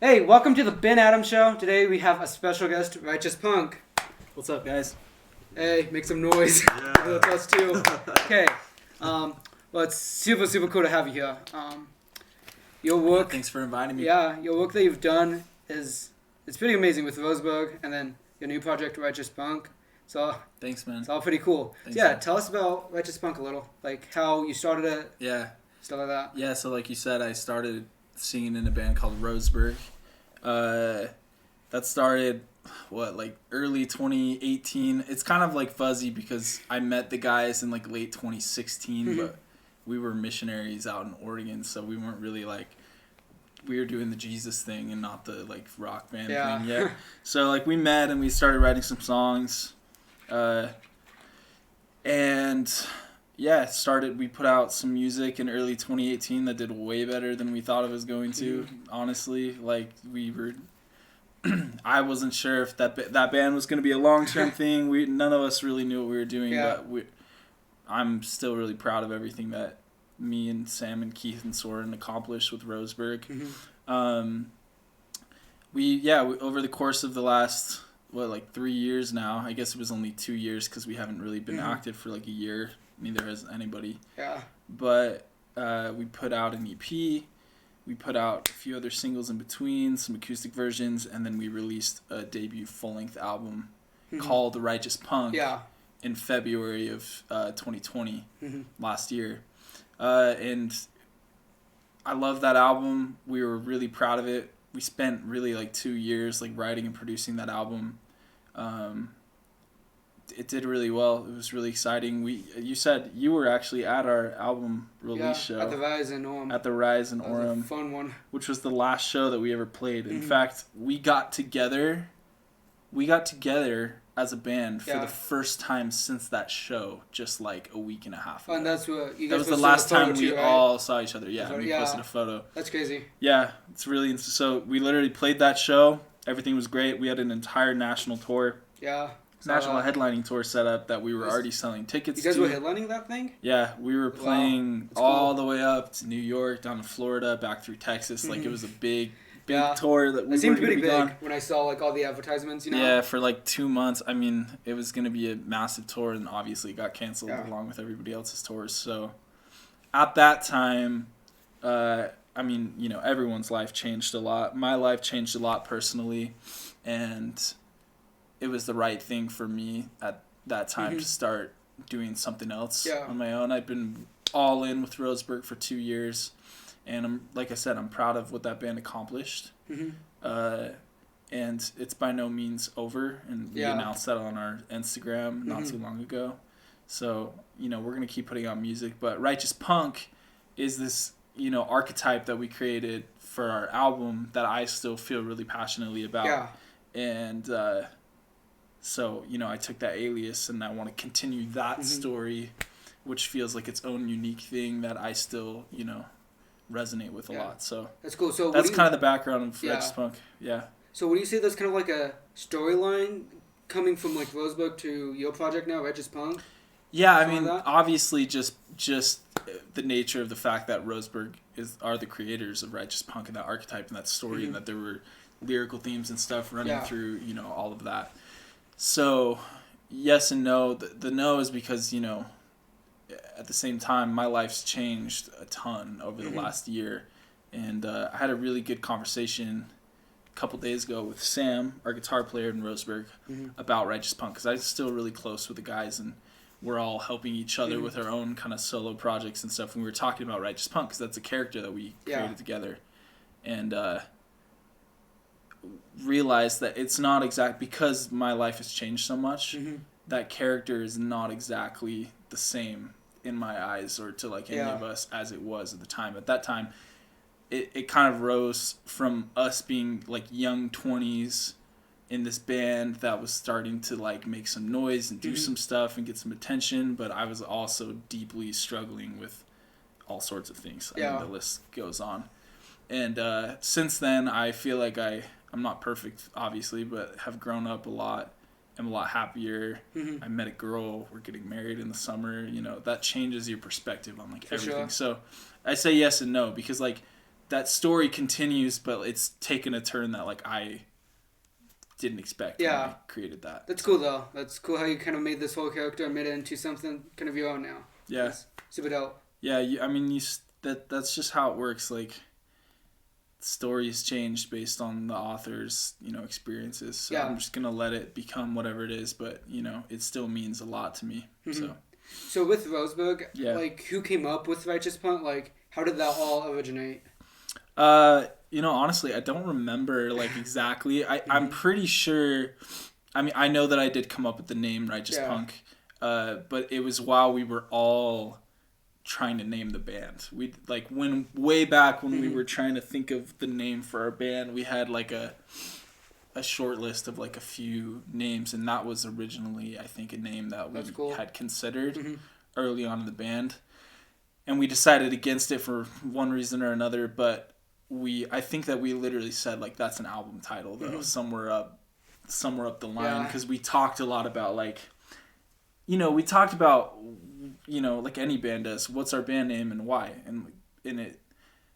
Hey, welcome to the Ben Adams Show. Today we have a special guest, Righteous Punk. What's up, guys? Hey, make some noise. Yeah. That's us too. Okay. Well, it's super, super cool to have you here. Your work, Thanks for inviting me. your work that you've done it's pretty amazing with Roseburg, and then your new project, Righteous Punk. So Thanks, man. it's all pretty cool. Thanks, So, yeah, man. tell us about Righteous Punk a little, like how you started it, Yeah. stuff like that. Yeah, so like you said, I started singing in a band called Roseburg. That started, early 2018. It's kind of like fuzzy because I met the guys in like late 2016, but we were missionaries out in Oregon, so we weren't really we were doing the Jesus thing and not the rock band thing yet. So we met and we started writing some songs. We put out some music in early 2018 that did way better than we thought it was going to. Honestly, I wasn't sure if that band was going to be a long-term thing. None of us really knew what we were doing, but I'm still really proud of everything that me and Sam and Keith and Soren accomplished with Roseburg. Over the course of the last 3 years now. I guess it was only 2 years because we haven't really been active for a year. Neither has anybody. Yeah. But we put out an EP. We put out a few other singles in between, some acoustic versions, and then we released a debut full-length album called The Righteous Punk in February of 2020, last year. And I love that album. We were really proud of it. We spent really 2 years writing and producing that album. It did really well. It was really exciting. You said you were actually at our album release show. At the Rise in Orem. At the Rise in That was Orem. a fun one. Which was the last show that we ever played. In fact, we got together as a band for the first time since that show, just a week and a half ago. And that's what you guys That was the posted last a photo time we too, right? all saw each other. Yeah, we Yeah. posted a photo. That's crazy. Yeah, it's really... So we literally played that show. Everything was great. We had an entire national tour. Yeah. National headlining tour set up that we were already selling tickets to. You guys were headlining that thing? Yeah, we were playing That's all cool. the way up to New York, down to Florida, back through Texas. It was a big Yeah. tour that we It seemed were going pretty to be big on. when I saw all the advertisements, Yeah, for 2 months. I mean, it was going to be a massive tour, and obviously it got canceled along with everybody else's tours. So at that time, everyone's life changed a lot. My life changed a lot personally, and it was the right thing for me at that time to start doing something else on my own. I'd been all in with Roseburg for 2 years, and I'm proud of what that band accomplished. And it's by no means over, and we announced that on our Instagram not too long ago. So, we're going to keep putting out music, but Righteous Punk is this, archetype that we created for our album that I still feel really passionately about. Yeah. And so, I took that alias and I want to continue that story, which feels like its own unique thing that I still, resonate with a lot. So That's cool. So that's kind of the background of Righteous Punk. Yeah. So would you say that's kind of a storyline coming from Roseburg to your project now, Righteous Punk? Yeah, I Something mean, like that? obviously just the nature of the fact that Roseburg are the creators of Righteous Punk and that archetype and that story and that there were lyrical themes and stuff running through, all of that. So, yes and no. The no is because, at the same time, my life's changed a ton over the last year. And I had a really good conversation a couple days ago with Sam, our guitar player in Roseburg, about Righteous Punk. Because I'm still really close with the guys, and we're all helping each other with our own kind of solo projects and stuff. And we were talking about Righteous Punk because that's a character that we created together. And realized that it's not because my life has changed so much, that character is not exactly the same in my eyes or to any of us as it was at the time. At that time, it kind of rose from us being young 20s in this band that was starting to make some noise and do some stuff and get some attention, but I was also deeply struggling with all sorts of things. I mean, the list goes on. And since then, I feel like I'm not perfect, obviously, but have grown up a lot. I'm a lot happier. I met a girl. We're getting married in the summer. That changes your perspective on everything. Sure. So I say yes and no because that story continues, but it's taken a turn that like I didn't expect when I created that. That's cool though. That's cool how you kind of made this whole character and made it into something kind of your own now. Yeah. That's super dope. Yeah, I mean, that's just how it works. Like, stories changed based on the author's, experiences. So I'm just going to let it become whatever it is, but, it still means a lot to me. Mm-hmm. So with Roseburg, like, who came up with Righteous Punk? Like, how did that all originate? Honestly, I don't remember, like, exactly. I'm pretty sure, I mean, I know that I did come up with the name Righteous Punk, but it was while we were all trying to name the band. We way back when we were trying to think of the name for our band, we had like a short list of like a few names, and that was originally I think a name that we had considered early on in the band, and we decided against it for one reason or another. But I think that we literally said like that's an album title though, somewhere up the line, because we talked a lot about like, we talked about, like any band does, what's our band name and why? And in it,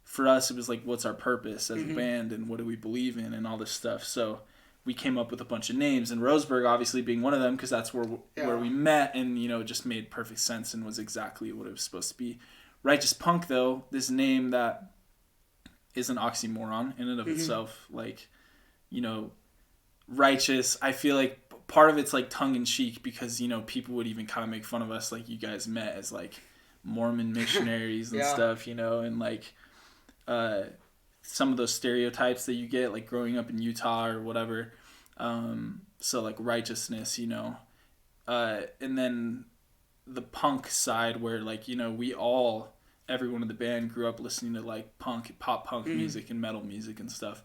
for us, it was like, what's our purpose as a band and what do we believe in and all this stuff. So we came up with a bunch of names, and Roseburg obviously being one of them, because that's where we met, and, it just made perfect sense and was exactly what it was supposed to be. Righteous Punk, though, this name that is an oxymoron in and of itself. Like, righteous, I feel like part of it's like tongue-in-cheek, because people would even kind of make fun of us, like you guys met as like Mormon missionaries and stuff, and like some of those stereotypes that you get like growing up in Utah or whatever, so like righteousness, and then the punk side where like everyone in the band grew up listening to like pop punk music and metal music and stuff,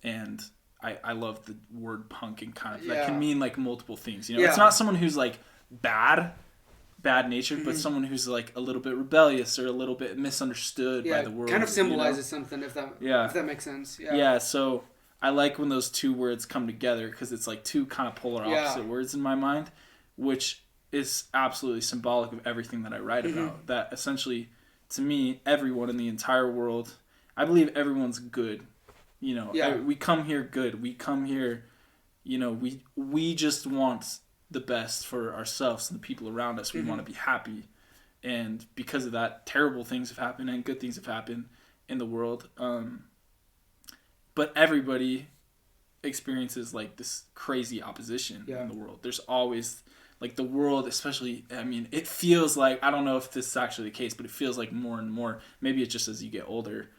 and I love the word punk, and kind of that can mean like multiple things. It's not someone who's like bad natured, but someone who's like a little bit rebellious or a little bit misunderstood by the world. Kind of symbolizes something, if that makes sense. Yeah. So I like when those two words come together, because it's like two kind of polar opposite words in my mind, which is absolutely symbolic of everything that I write about. That essentially, to me, everyone in the entire world, I believe everyone's good. We come here good. We come here, we just want the best for ourselves and the people around us. We want to be happy. And because of that, terrible things have happened and good things have happened in the world. But everybody experiences like this crazy opposition in the world. There's always like the world, especially, I mean, it feels like, I don't know if this is actually the case, but it feels like more and more, maybe it's just as you get older,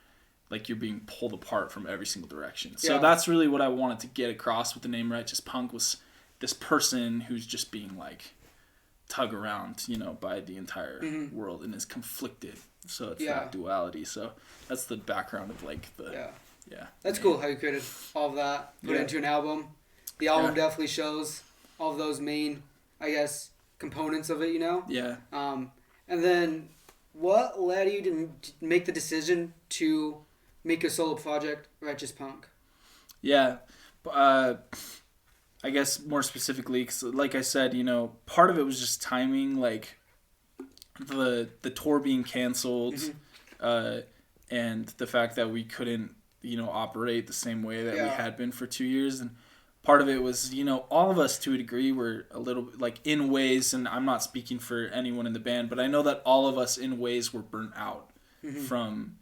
like you're being pulled apart from every single direction. So that's really what I wanted to get across with the name Righteous Punk, was this person who's just being like tug around, by the entire world and is conflicted. So it's that duality. So that's the background of like the That's cool how you created all of that, put it into an album. The album definitely shows all of those main, I guess, components of it, Yeah. And then what led you to make the decision to make a solo project, Righteous Punk? Yeah. I guess more specifically, 'cause like I said, part of it was just timing, like the tour being canceled, and the fact that we couldn't, operate the same way that we had been for 2 years. And part of it was, all of us to a degree were a little, like, in ways, and I'm not speaking for anyone in the band, but I know that all of us in ways were burnt out from,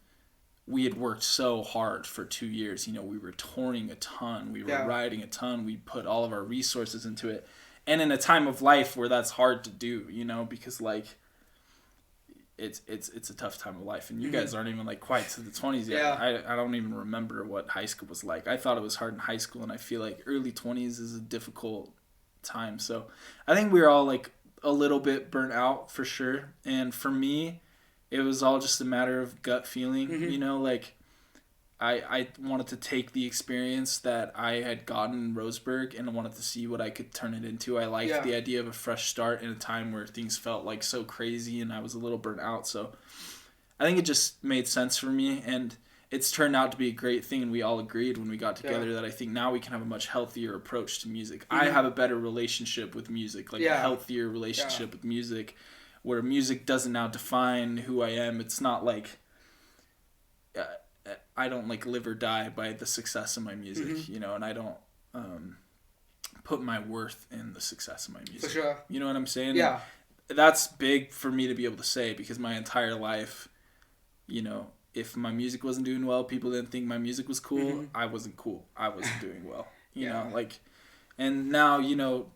we had worked so hard for 2 years. We were touring a ton. We were writing a ton. We put all of our resources into it. And in a time of life where that's hard to do, because, like, it's a tough time of life. And you guys aren't even, like, quite to the 20s yet. I don't even remember what high school was like. I thought it was hard in high school, and I feel like early 20s is a difficult time. So I think we were all, like, a little bit burnt out for sure. And for me, it was all just a matter of gut feeling, like I wanted to take the experience that I had gotten in Roseburg and I wanted to see what I could turn it into. I liked the idea of a fresh start in a time where things felt like so crazy and I was a little burnt out. So I think it just made sense for me, and it's turned out to be a great thing. And we all agreed when we got together that I think now we can have a much healthier approach to music. I have a better relationship with music, like a healthier relationship with music, where music doesn't now define who I am. It's not like I don't like live or die by the success of my music, you know, and I don't put my worth in the success of my music. For sure. You know what I'm saying? Yeah. And that's big for me to be able to say, because my entire life, you know, if my music wasn't doing well, people didn't think my music was cool. I wasn't cool. I wasn't doing well. You know, like, and now, you know,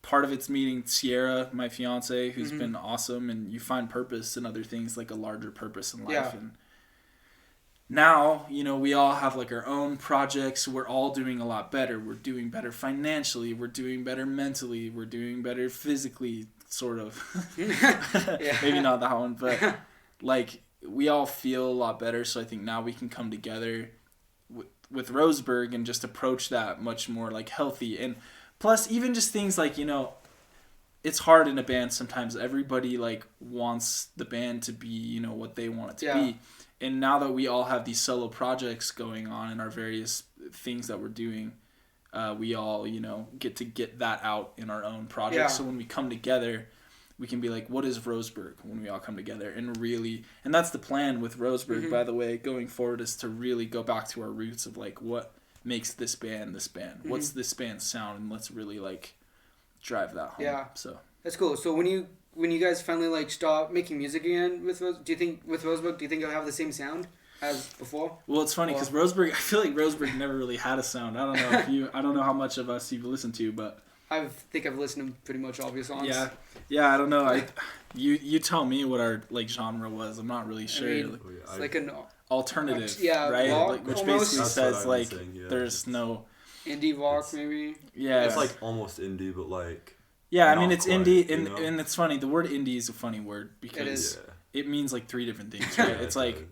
part of it's meeting Sierra, my fiance, who's been awesome, and you find purpose in other things, like a larger purpose in life. And now, you know, we all have like our own projects. We're all doing a lot better. We're doing better financially. We're doing better mentally. We're doing better physically, sort of. Maybe not that one, but like we all feel a lot better. So I think now we can come together with Roseburg and just approach that much more like healthy. And plus, even just things like, you know, it's hard in a band sometimes. Everybody like wants the band to be, you know, what they want it to be. And now that we all have these solo projects going on and our various things that we're doing, we all, you know, get that out in our own projects. So when we come together, we can be like, what is Roseburg when we all come together? And really, and that's the plan with Roseburg, by the way, going forward, is to really go back to our roots of like, what makes this band this band? What's this band's sound? And let's really like drive that home. Yeah. So that's cool. So when you guys finally like stop making music again with Roseburg, do you think you'll have the same sound as before? Well, it's funny because Roseburg, I feel like Roseburg never really had a sound. I don't know I don't know how much of us you've listened to, but I think I've listened to pretty much all of your songs. Yeah. I don't know. You tell me what our like genre was. I'm not really sure. I mean, it's like an alternative, right? Rock, like, which almost. basically says like there's no indie rock, maybe. Yeah, it's like almost indie, but like. Yeah, I mean it's quite, indie, and it's funny. The word indie is a funny word because it means like 3 different things, right? It's like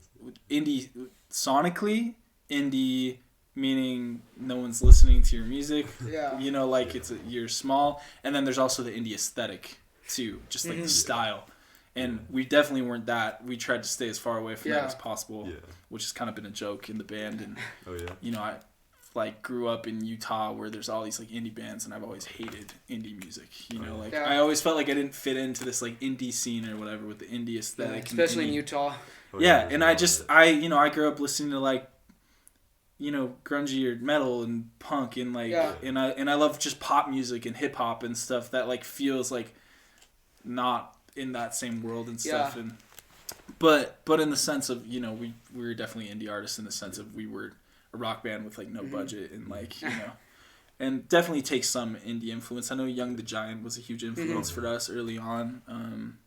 indie sonically, indie meaning no one's listening to your music. Yeah. You know, like you're small, and then there's also the indie aesthetic too, just like the style. And we definitely weren't that. We tried to stay as far away from that as possible, which has kind of been a joke in the band. And you know, I like grew up in Utah where there's all these like indie bands, and I've always hated indie music. You know, like I always felt like I didn't fit into this like indie scene or whatever with the indie aesthetic, especially in Utah. And I grew up listening to like, you know, grungy or metal and punk and like and I love just pop music and hip hop and stuff that like feels like not in that same world and stuff. And but in the sense of, you know, we were definitely indie artists in the sense of we were a rock band with like no budget and like, you know, and definitely takes some indie influence. I know Young the Giant was a huge influence for us early on.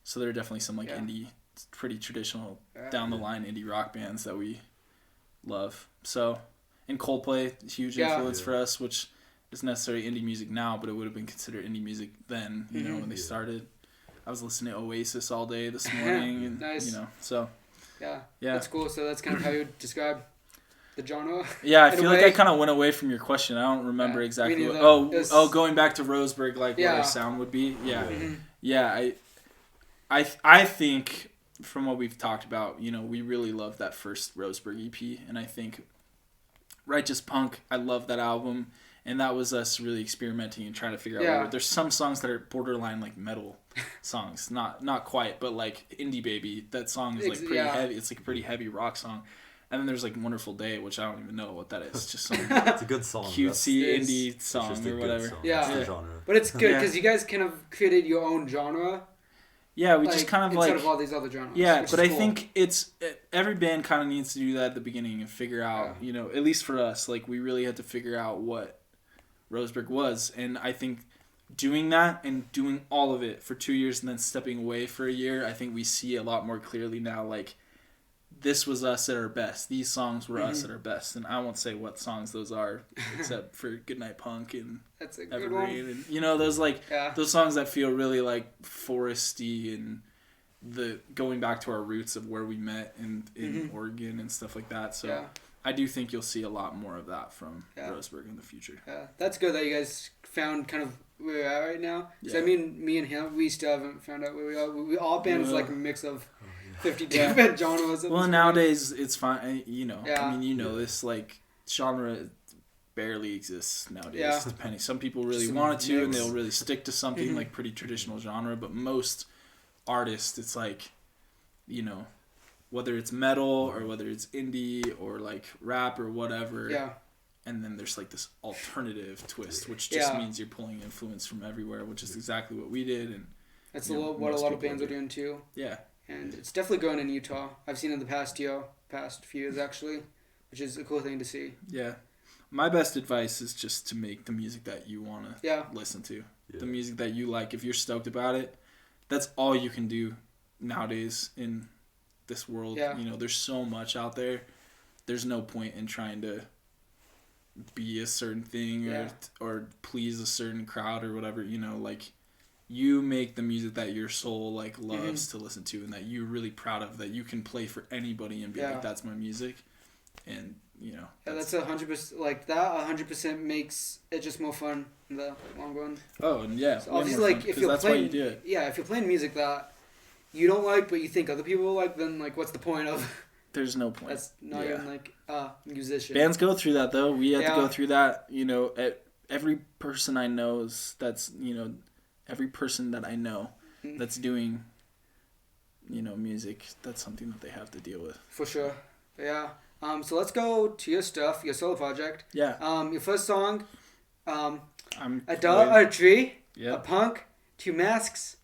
So there are definitely some like indie, pretty traditional down the line indie rock bands that we love. So, and Coldplay, huge influence for us, which isn't necessarily indie music now, but it would have been considered indie music then, you know, when they started. I was listening to Oasis all day this morning, and you know, so yeah, that's cool. So that's kind of how you would describe the genre. Yeah, I feel like I kind of went away from your question. I don't remember exactly. Going back to Roseburg, like what our sound would be. I think from what we've talked about, you know, we really love that first Roseburg EP, and I think Righteous Punk, I love that album, and that was us really experimenting and trying to figure out. There's some songs that are borderline like metal songs, not quite, but like Indie Baby, that song is like pretty heavy. It's like a pretty heavy rock song. And then there's like Wonderful Day, which I don't even know what that is. It's just some it's a good song. Cutesy indie song or whatever. Song. Yeah. Genre. But it's good because you guys kind of created your own genre. Yeah, we just kind of instead like of all these other genres. Yeah, but I think every band kind of needs to do that at the beginning and figure out, you know, at least for us, like we really had to figure out what Roseburg was, and I think doing that and doing all of it for 2 years and then stepping away for a year, I think we see a lot more clearly now, like this was us at our best. These songs were us at our best, and I won't say what songs those are, except for Goodnight Punk and That's a good Evergreen, one. and you know those like those songs that feel really like foresty and the going back to our roots of where we met in Oregon and stuff like that. So I do think you'll see a lot more of that from Roseburg in the future. Yeah, that's good that you guys found kind of where we're at right now. So I mean, me and him, we still haven't found out where we are. We all band is like a mix of 50 different genres. Well, nowadays it's fine. You know, I mean, you know, this like genre barely exists nowadays. Depending, some people really want it to, and they'll really stick to something like pretty traditional genre. But most artists, it's like, you know, whether it's metal or whether it's indie or like rap or whatever. Yeah. And then there's like this alternative twist, which just means you're pulling influence from everywhere, which is exactly what we did. And that's what a lot of bands are doing too. Yeah. And it's definitely going in Utah. I've seen it in the past few years actually, which is a cool thing to see. Yeah. My best advice is just to make the music that you want to listen to. Yeah. The music that you like. If you're stoked about it, that's all you can do nowadays in this world. Yeah. You know, there's so much out there. There's no point in trying to be a certain thing or please a certain crowd or whatever. You know, like, you make the music that your soul like loves to listen to and that you're really proud of, that you can play for anybody and be like, that's my music. And you know, that's 100%. Like that, 100% makes it just more fun in the long run. Oh, and yeah, so obviously, like if you're that's playing, why you do it. Yeah, if you're playing music that you don't like, but you think other people will like, then like, what's the point of? There's no point. That's not even like musician. Bands go through that though. We had to go through that. You know, every person I know every person that I know that's doing, you know, music. That's something that they have to deal with. For sure. Yeah. So let's go to your stuff, your solo project. Yeah. Your first song, a tree, a punk, 2 masks,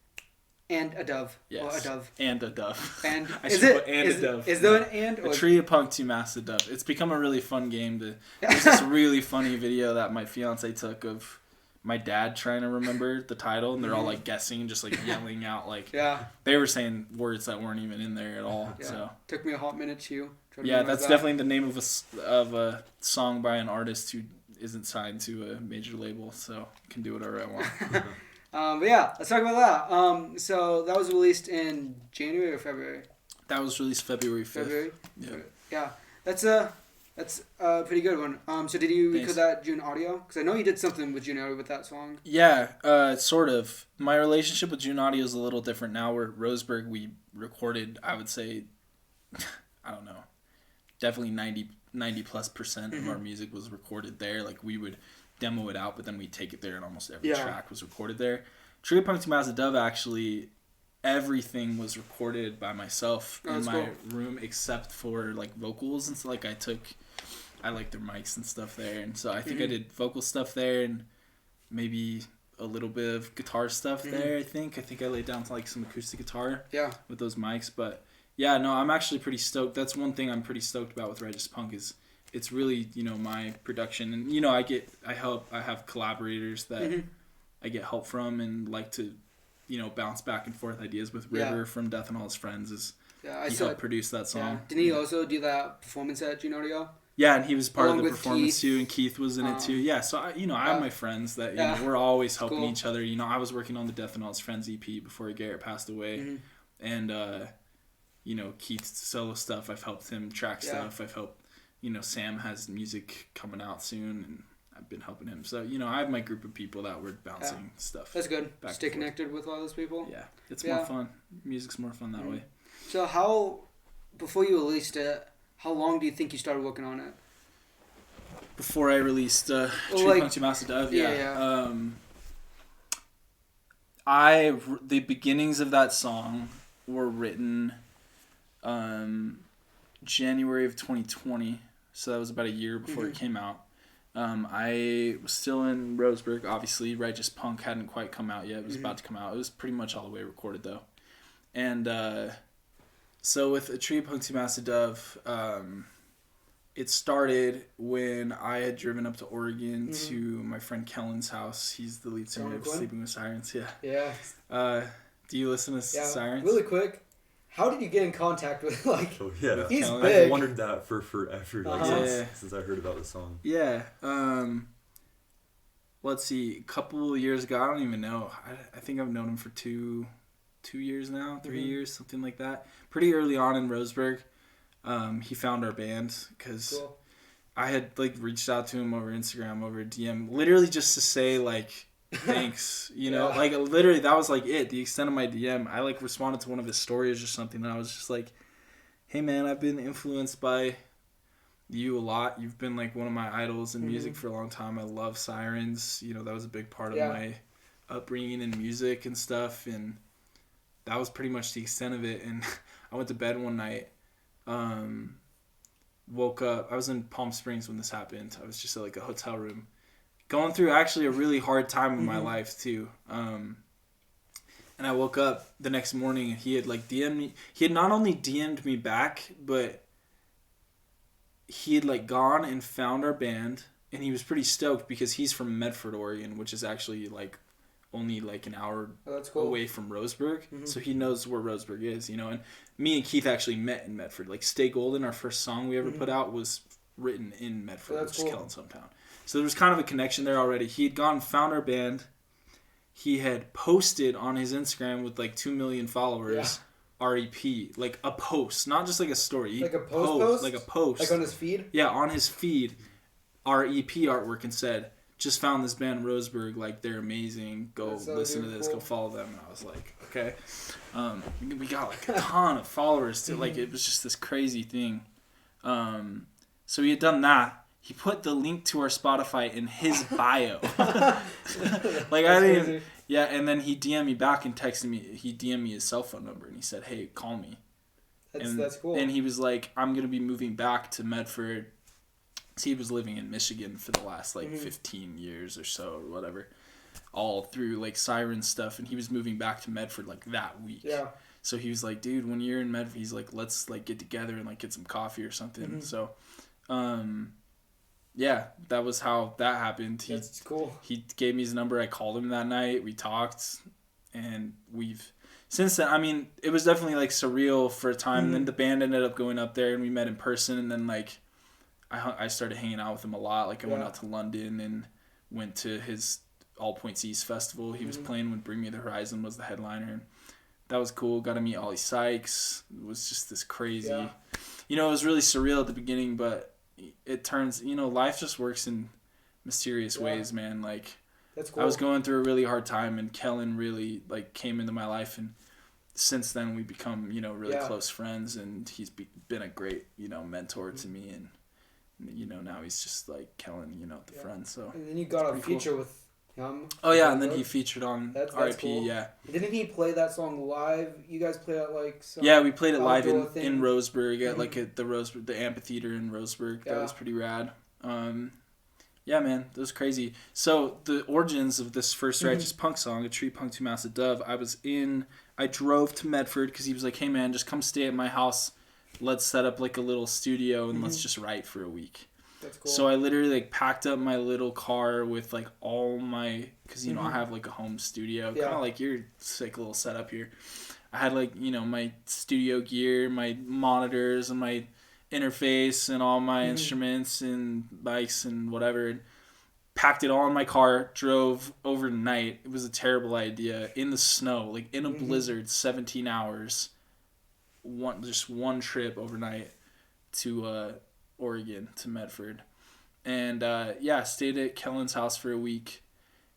and a dove. Yes. Or a dove. And a dove. And a dove. Is there an and? Or? A tree, a punk, 2 masks, a dove. It's become a really fun game. There's this really funny video that my fiance took of my dad trying to remember the title, and they're all like guessing, just like yelling out, like they were saying words that weren't even in there at all. Yeah. So took me a hot minute to that's definitely the name of a song by an artist who isn't signed to a major label, so I can do whatever I want. But yeah, let's talk about that. So that was released in January or February? That was released February 5th. February? Yeah. Yeah. That's a pretty good one. So did you record that June Audio? Because I know you did something with June Audio with that song. Yeah, sort of. My relationship with June Audio is a little different now. We're at Roseburg. We recorded, I would say, I don't know, definitely 90+% of our music was recorded there. Like, we would demo it out, but then we'd take it there, and almost every track was recorded there. Trigger Punk to Mazda Dove, actually, everything was recorded by myself in my room except for like vocals and stuff. Like I like their mics and stuff there, and so I think I did vocal stuff there and maybe a little bit of guitar stuff there. I think I laid down to like some acoustic guitar with those mics. But yeah, no, I'm actually pretty stoked. That's one thing I'm pretty stoked about with Righteous Punk is it's really, you know, my production, and you know, I have collaborators that I get help from and like to, you know, bounce back and forth ideas with. River from Death and All His Friends he helped produce that song. Yeah. Didn't he also do that performance at June Audio? Yeah, and he was part of the performance too, and Keith was in it too. Yeah, so I have my friends that you know, we're always helping each other. You know, I was working on the Death and All His Friends EP before Garrett passed away, and you know, Keith's solo stuff, I've helped him track stuff. I've helped, you know, Sam has music coming out soon, and I've been helping him. So, you know, I have my group of people that we're bouncing stuff. That's good. Stay connected with all those people. Yeah, it's more fun. Music's more fun that way. So before you released it, how long do you think you started working on it? Before I released True Punk to Master Dove, the beginnings of that song were written January of 2020, so that was about a year before it came out. I was still in Roseburg, obviously. Righteous Punk hadn't quite come out yet. It was about to come out. It was pretty much all the way recorded, though. And so with A Tree Punk to Master Dove, it started when I had driven up to Oregon to my friend Kellen's house. He's the lead singer of Sleeping with Sirens. Yeah. Do you listen to Sirens? Really quick. How did you get in contact with, like, he's Kellen, big. I've wondered that for forever, since I heard about the song. Yeah. Let's see, a couple of years ago, I don't even know. I think I've known him for 2 years now, 3 years, something like that. Pretty early on in Roseburg, he found our band, because I had, like, reached out to him over Instagram, over DM, literally just to say, like, thanks, you know, like literally that was like it, the extent of my DM. I like responded to one of his stories or something, and I was just like, hey man, I've been influenced by you a lot. You've been like one of my idols in music for a long time. I love Sirens, you know, that was a big part of my upbringing in music and stuff, and that was pretty much the extent of it. And I went to bed one night Woke up. I was in Palm Springs when this happened. I was just at like a hotel room, going through actually a really hard time in my life too. And I woke up the next morning and he had like DM'd me. He had not only DM'd me back, but he had like gone and found our band, and he was pretty stoked because he's from Medford, Oregon, which is actually like only like an hour away from Roseburg. So he knows where Roseburg is, you know. And me and Keith actually met in Medford. Like Stay Golden, our first song we ever put out, was written in Medford, which is Kellen's hometown. So there was kind of a connection there already. He had gone and found our band. He had posted on his Instagram with like 2 million followers, REP, like a post, not just like a story. Like a post? Like a post. Like on his feed? Yeah, on his feed, REP artwork, and said, just found this band Roseburg, like they're amazing. Go listen to this, go follow them. And I was like, okay. We got like a ton of followers too. Like it was just this crazy thing. So he had done that. He put the link to our Spotify in his bio. Like I didn't. Crazy. Yeah, and then he DM'd me back and texted me. He DM'd me his cell phone number and he said, "Hey, call me." That's cool. And he was like, "I'm gonna be moving back to Medford." So he was living in Michigan for the last like 15 years or so or whatever, all through like Siren stuff, and he was moving back to Medford like that week. Yeah. So he was like, "Dude, when you're in Medford," he's like, "let's like get together and like get some coffee or something." So, yeah, that was how that happened. That's cool. He gave me his number. I called him that night. We talked, and we've since then. I mean, it was definitely like surreal for a time. And then the band ended up going up there, and we met in person. And then like, I started hanging out with him a lot. Like I went out to London and went to his All Points East festival. He was playing when Bring Me the Horizon was the headliner. And that was cool. Got to meet Ollie Sykes. It was just this crazy. Yeah. You know, it was really surreal at the beginning, but it turns, you know, life just works in mysterious ways, man. Like, that's cool. I was going through a really hard time, and Kellen really, like, came into my life, and since then we become, you know, really close friends, and he's been a great, you know, mentor to me, and, you know, now he's just, like, Kellen, you know, the friend, so. And then you got a feature with him. Oh, yeah, and then he featured on RIP, cool. yeah. Didn't he play that song live? You guys played it, like, some we played it live in Roseburg, at, like, at the amphitheater in Roseburg. That was pretty rad. Yeah, man, that was crazy. So, the origins of this first Righteous Punk song, A Tree Punk to Mass a Dove, I drove to Medford, because he was like, "Hey, man, just come stay at my house. Let's set up, like, a little studio, and let's just write for a week." That's cool. So I literally like packed up my little car with like all my, because you know I have like a home studio, kind of like your sick little setup here. I had like, you know, my studio gear, my monitors and my interface and all my instruments and mics and whatever. And packed it all in my car, drove overnight. It was a terrible idea, in the snow, like in a blizzard, 17 hours, just one trip overnight to Oregon, to Medford, and stayed at Kellen's house for a week,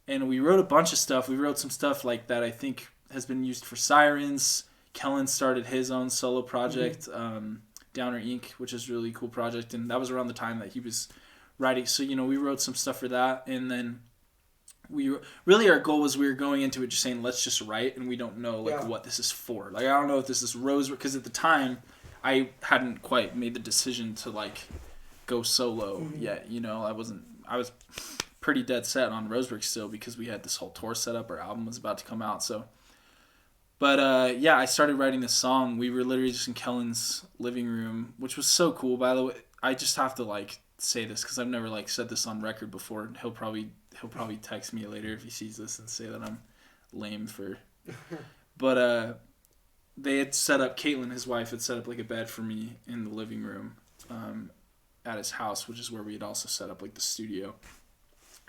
and we wrote a bunch of stuff. We wrote some stuff like that I think has been used for Sirens. Kellen started his own solo project, Downer Inc., which is a really cool project, and that was around the time that he was writing. So, you know, we wrote some stuff for that, and then our goal was we were going into it just saying, let's just write, and we don't know like what this is for. Like, I don't know if this is Roseburg, because at the time I hadn't quite made the decision to like go solo yet. You know, I was pretty dead set on Roseburg still, because we had this whole tour set up. Our album was about to come out. So, but I started writing this song. We were literally just in Kellen's living room, which was so cool, by the way. I just have to like say this, because I've never like said this on record before. He'll probably text me later if he sees this and say that I'm lame for, but they had set up, Caitlin, his wife, had set up like a bed for me in the living room at his house, which is where we had also set up like the studio.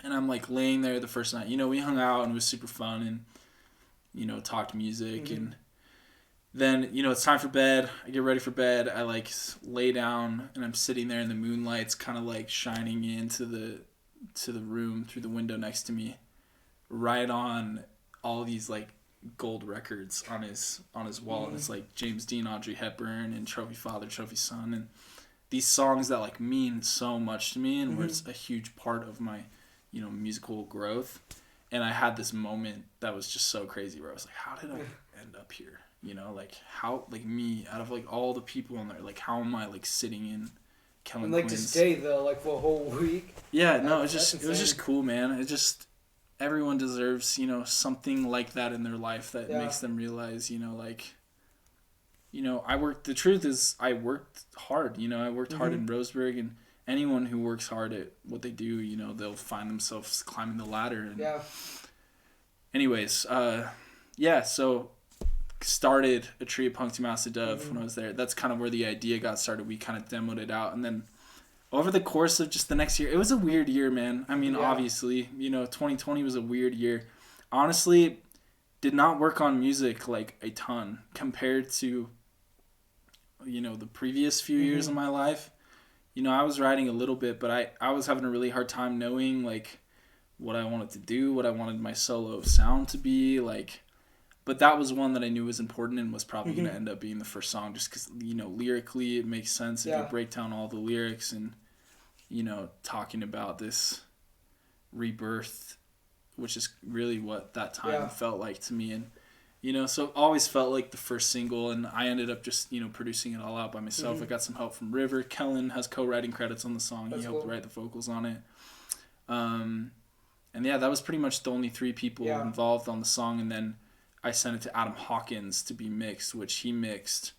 And I'm like laying there the first night. You know, we hung out and it was super fun, and, you know, talked music. And then, you know, it's time for bed. I get ready for bed. I like lay down, and I'm sitting there, and the moonlight's kind of like shining into the room through the window next to me, right on all these like gold records on his wall, and it's like James Dean, Audrey Hepburn, and Trophy Father, Trophy Son, and these songs that like mean so much to me, and where it's a huge part of my, you know, musical growth. And I had this moment that was just so crazy, where I was like, how did I end up here? You know, like how, like me, out of like all the people on there, like how am I like sitting in Kellen and like Quinn's... to stay though, like for a whole week. Yeah, no, it was just cool, man. It just, everyone deserves, you know, something like that in their life that makes them realize, you know, like, you know, the truth is I worked hard, you know, I worked hard in Roseburg, and anyone who works hard at what they do, you know, they'll find themselves climbing the ladder. And anyways, so started a Tree of Punk to Mouse to Dove when I was there. That's kind of where the idea got started. We kind of demoed it out, and then over the course of just the next year, it was a weird year, man. I mean, obviously, you know, 2020 was a weird year. Honestly, did not work on music like a ton compared to, you know, the previous few years of my life. You know, I was writing a little bit, but I was having a really hard time knowing, like, what I wanted to do, what I wanted my solo sound to be, like. But that was one that I knew was important and was probably going to end up being the first song just because, you know, lyrically it makes sense if you break down all the lyrics and, you know, talking about this rebirth, which is really what that time felt like to me. And, you know, so always felt like the first single, and I ended up just, you know, producing it all out by myself. I got some help from River. Kellen has co-writing credits on the song. He helped write the vocals on it. And yeah, that was pretty much the only three people involved on the song. And then I sent it to Adam Hawkins to be mixed, which he mixed.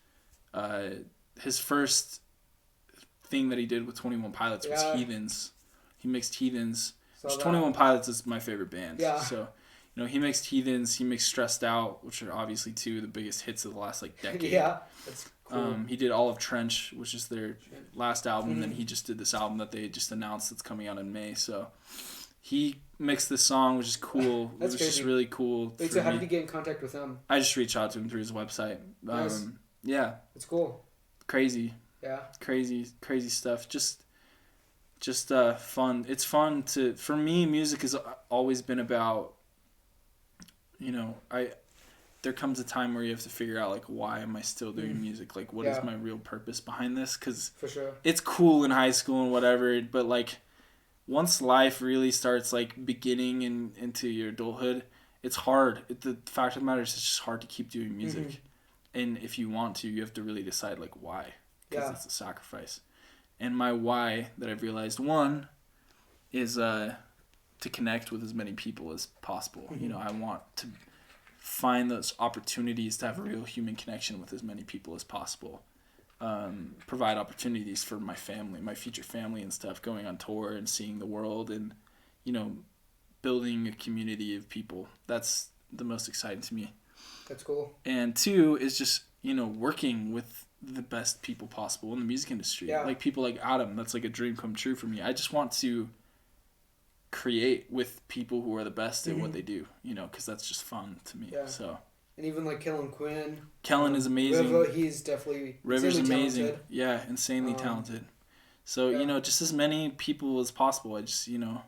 His first thing that he did with 21 Pilots was Heathens. He mixed Heathens. Which 21 Pilots is my favorite band. Yeah. So, you know, he mixed Heathens. He mixed Stressed Out, which are obviously two of the biggest hits of the last, like, decade. That's cool. He did Olive Trench, which is their last album. And then he just did this album that they just announced that's coming out in May. So he mixed this song, which is cool. It was just really cool. Wait, so how did you get in contact with him? I just reached out to him through his website. Nice. Yeah. It's cool. Crazy. Yeah. Crazy stuff. Just fun. It's fun for me, music has always been about, you know, there comes a time where you have to figure out, like, why am I still doing music? Like, what is my real purpose behind this? Because for sure, it's cool in high school and whatever, but, like, once life really starts, like, beginning into your adulthood, it's hard. The fact of the matter is, it's just hard to keep doing music. And if you want to, you have to really decide, like, why. Because it's a sacrifice. And my why that I've realized, one, is to connect with as many people as possible. You know, I want to find those opportunities to have a real human connection with as many people as possible. Provide opportunities for my family, my future family and stuff, going on tour and seeing the world and, you know, building a community of people. That's the most exciting to me. That's cool. And two is just, you know, working with the best people possible in the music industry. Yeah. Like people like Adam, that's like a dream come true for me. I just want to create with people who are the best at what they do, you know, because that's just fun to me. Yeah. So. And even like Kellen Quinn. Kellen is amazing. River, he's definitely River's amazing. Talented. Yeah, insanely talented. So, you know, just as many people as possible. I just, you know,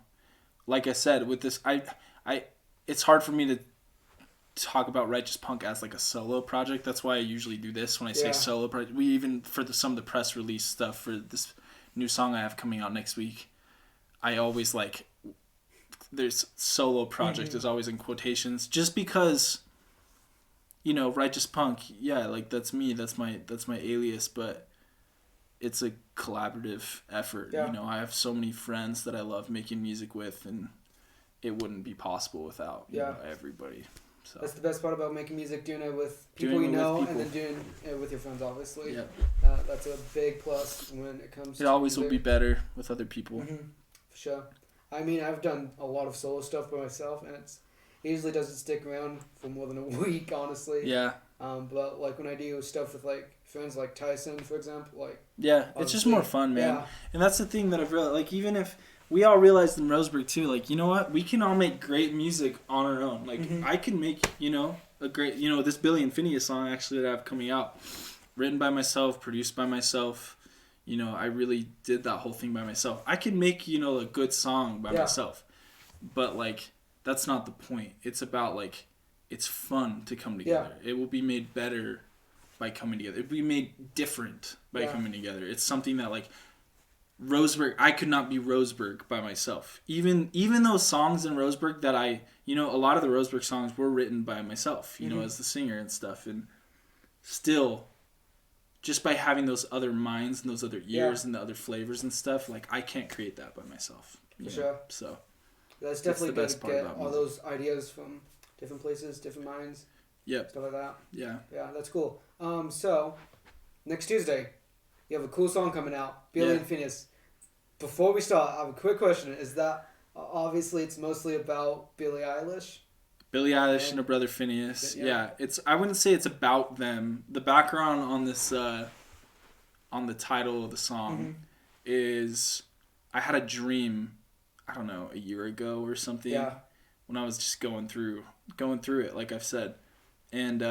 like I said, with this, it's hard for me to talk about Righteous Punk as like a solo project. That's why I usually do this when I say solo project. We even, for some of the press release stuff for this new song I have coming out next week, I always like, there's solo project is always in quotations, just because, you know, Righteous Punk, yeah, like that's me, that's my alias, but it's a collaborative effort. You know, I have so many friends that I love making music with, and it wouldn't be possible without you know, everybody. So that's the best part about making music, doing it with people you know, and then doing it with your friends, obviously. Yeah. That's a big plus when it comes to it always music. Will be better with other people. For sure. I mean, I've done a lot of solo stuff by myself, and it usually doesn't stick around for more than a week, honestly. Yeah. But like when I do stuff with like friends like Tyson, for example, like it's just more fun, man. Yeah. And that's the thing that I've realized. Like even if we all realized in Roseburg too, like, you know what, we can all make great music on our own. Like I can make, you know, a great, you know, this Billie and Fineas song actually that I have coming out, written by myself, produced by myself. You know, I really did that whole thing by myself. I can make, you know, a good song by myself, but like that's not the point. It's about like, it's fun to come together. Yeah. It will be made better by coming together. It will be made different by coming together. It's something that like Roseburg, I could not be Roseburg by myself. Even those songs in Roseburg that I, you know, a lot of the Roseburg songs were written by myself, you know, as the singer and stuff. And still, just by having those other minds and those other ears and the other flavors and stuff, like I can't create that by myself. For sure. So that's definitely good to get all those ideas from different places, different minds. Yep. Stuff like that. Yeah. Yeah, that's cool. So next Tuesday, you have a cool song coming out, Billie and Fineas. Before we start, I have a quick question. Is that obviously it's mostly about Billie Eilish? Billie Eilish and her brother Fineas. Yeah, it's. I wouldn't say it's about them. The background on this, on the title of the song, is I had a dream. I don't know, a year ago or something. Yeah. When I was just going through it, like I've said, and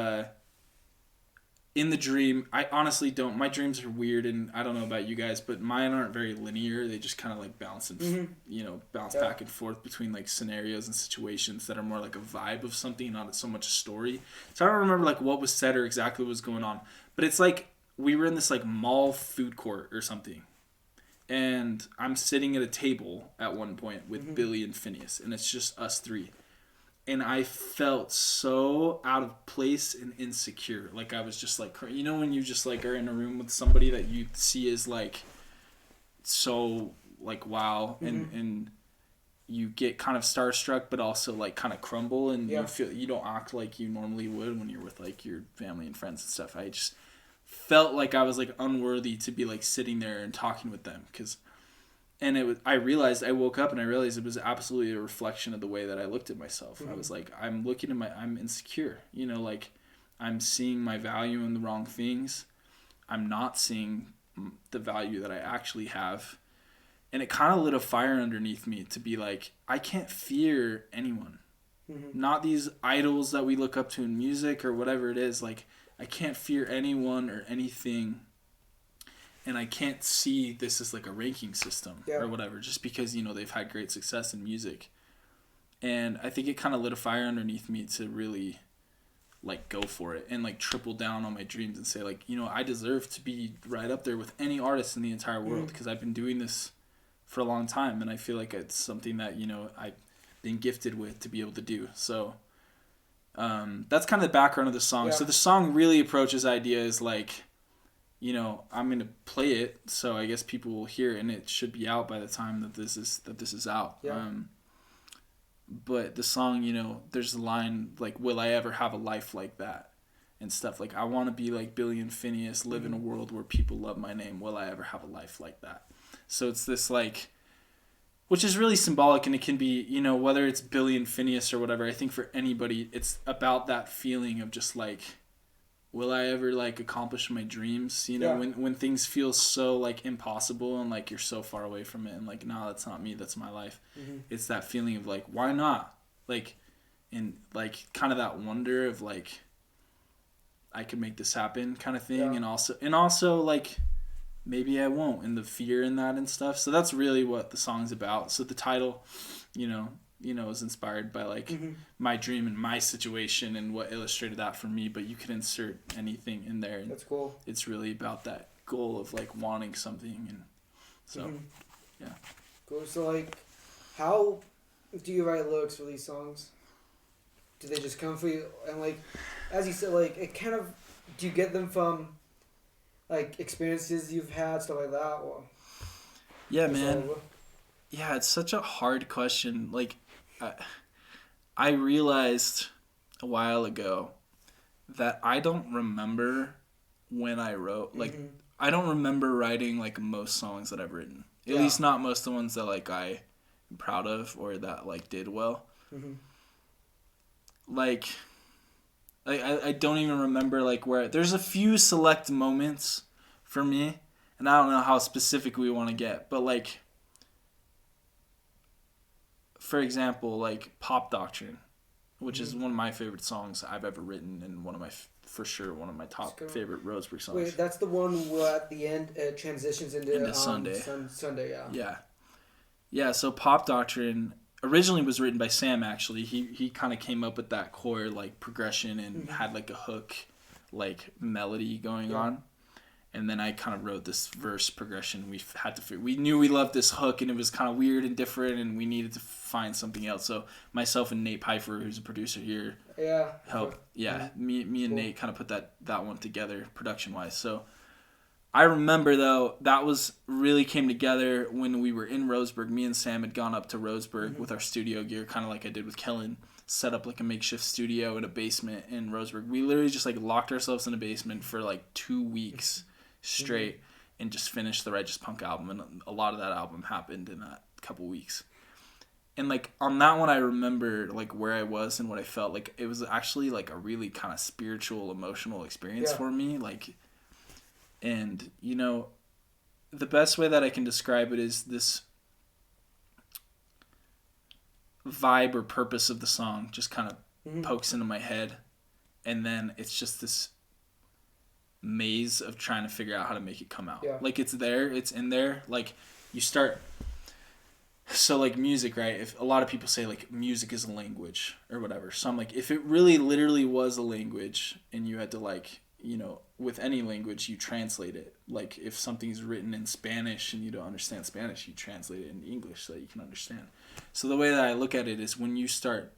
in the dream, I honestly don't. My dreams are weird, and I don't know about you guys, but mine aren't very linear. They just kind of like bounce and bounce back and forth between like scenarios and situations that are more like a vibe of something, not so much a story. So I don't remember like what was said or exactly what was going on, but it's like we were in this like mall food court or something, and I'm sitting at a table at one point with Billie and Fineas, and it's just us three. And I felt so out of place and insecure. Like I was just like, you know, when you just like are in a room with somebody that you see as like so like wow, and you get kind of starstruck, but also like kind of crumble, and you feel you don't act like you normally would when you're with like your family and friends and stuff. I just felt like I was like unworthy to be like sitting there and talking with them, and it was. I woke up and I realized it was absolutely a reflection of the way that I looked at myself. I was like, I'm insecure. You know, like I'm seeing my value in the wrong things. I'm not seeing the value that I actually have. And it kind of lit a fire underneath me to be like, I can't fear anyone. Not these idols that we look up to in music or whatever it is. Like, I can't fear anyone or anything. And I can't see this as like a ranking system or whatever, just because, you know, they've had great success in music. And I think it kind of lit a fire underneath me to really like go for it and like triple down on my dreams and say like, you know, I deserve to be right up there with any artist in the entire world, because I've been doing this for a long time. And I feel like it's something that, you know, I've been gifted with to be able to do. So that's kind of the background of the song. So the song really approaches ideas like, you know, I'm going to play it, so I guess people will hear it, and it should be out by the time that this is out. But the song, you know, there's a line like, will I ever have a life like that? And stuff like, I want to be like Billie and Fineas, live in a world where people love my name. Will I ever have a life like that? So it's this like, which is really symbolic, and it can be, you know, whether it's Billie and Fineas or whatever, I think for anybody, it's about that feeling of just like, will I ever like accomplish my dreams? You know, when things feel so like impossible and like you're so far away from it and like, no, that's not me, that's my life. It's that feeling of like, why not? Like, and like kind of that wonder of like, I could make this happen kind of thing. And also like, maybe I won't, and the fear in that and stuff. So that's really what the song's about. So the title, you know, is inspired by like my dream and my situation and what illustrated that for me, but you can insert anything in there. And that's cool. It's really about that goal of like wanting something, and so yeah. Cool. So like, how do you write lyrics for these songs? Do they just come for you? And like, as you said, like it kind of, do you get them from like experiences you've had, stuff like that, or? Yeah, man. Yeah, it's such a hard question. Like, I realized a while ago that I don't remember when I wrote. Like, I don't remember writing, like, most songs that I've written. At least not most of the ones that, like, I am proud of or that, like, did well. Like, I don't even remember, like, where... There's a few select moments for me, and I don't know how specific we want to get, but, like... For example, like Pop Doctrine, which is one of my favorite songs I've ever written, and one of my top favorite Roseburg songs. Wait, that's the one where at the end it transitions into Sunday. Sunday, yeah. Yeah, so Pop Doctrine originally was written by Sam, actually. He kind of came up with that core like progression and had like a hook like melody going on. And then I kind of wrote this verse progression. We knew we loved this hook, and it was kind of weird and different, and we needed to find something else. So myself and Nate Pfeiffer, who's a producer here, helped. Yeah, me and Nate kind of put that one together production wise. So I remember though that was really came together when we were in Roseburg. Me and Sam had gone up to Roseburg with our studio gear, kind of like I did with Kellen. Set up like a makeshift studio in a basement in Roseburg. We literally just like locked ourselves in a basement for like 2 weeks straight and just finished the Righteous Punk album, and a lot of that album happened in that couple weeks. And like on that one I remember like where I was and what I felt. Like it was actually like a really kind of spiritual, emotional experience for me, like. And you know, the best way that I can describe it is this vibe or purpose of the song just kind of pokes into my head, and then it's just this maze of trying to figure out how to make it come out. Like it's in there, like you start. So like music, right? If a lot of people say like music is a language or whatever, so I'm like, if it really literally was a language and you had to like, you know, with any language you translate it. Like if something's written in Spanish and you don't understand Spanish, you translate it into English so that you can understand. So the way that I look at it is when you start,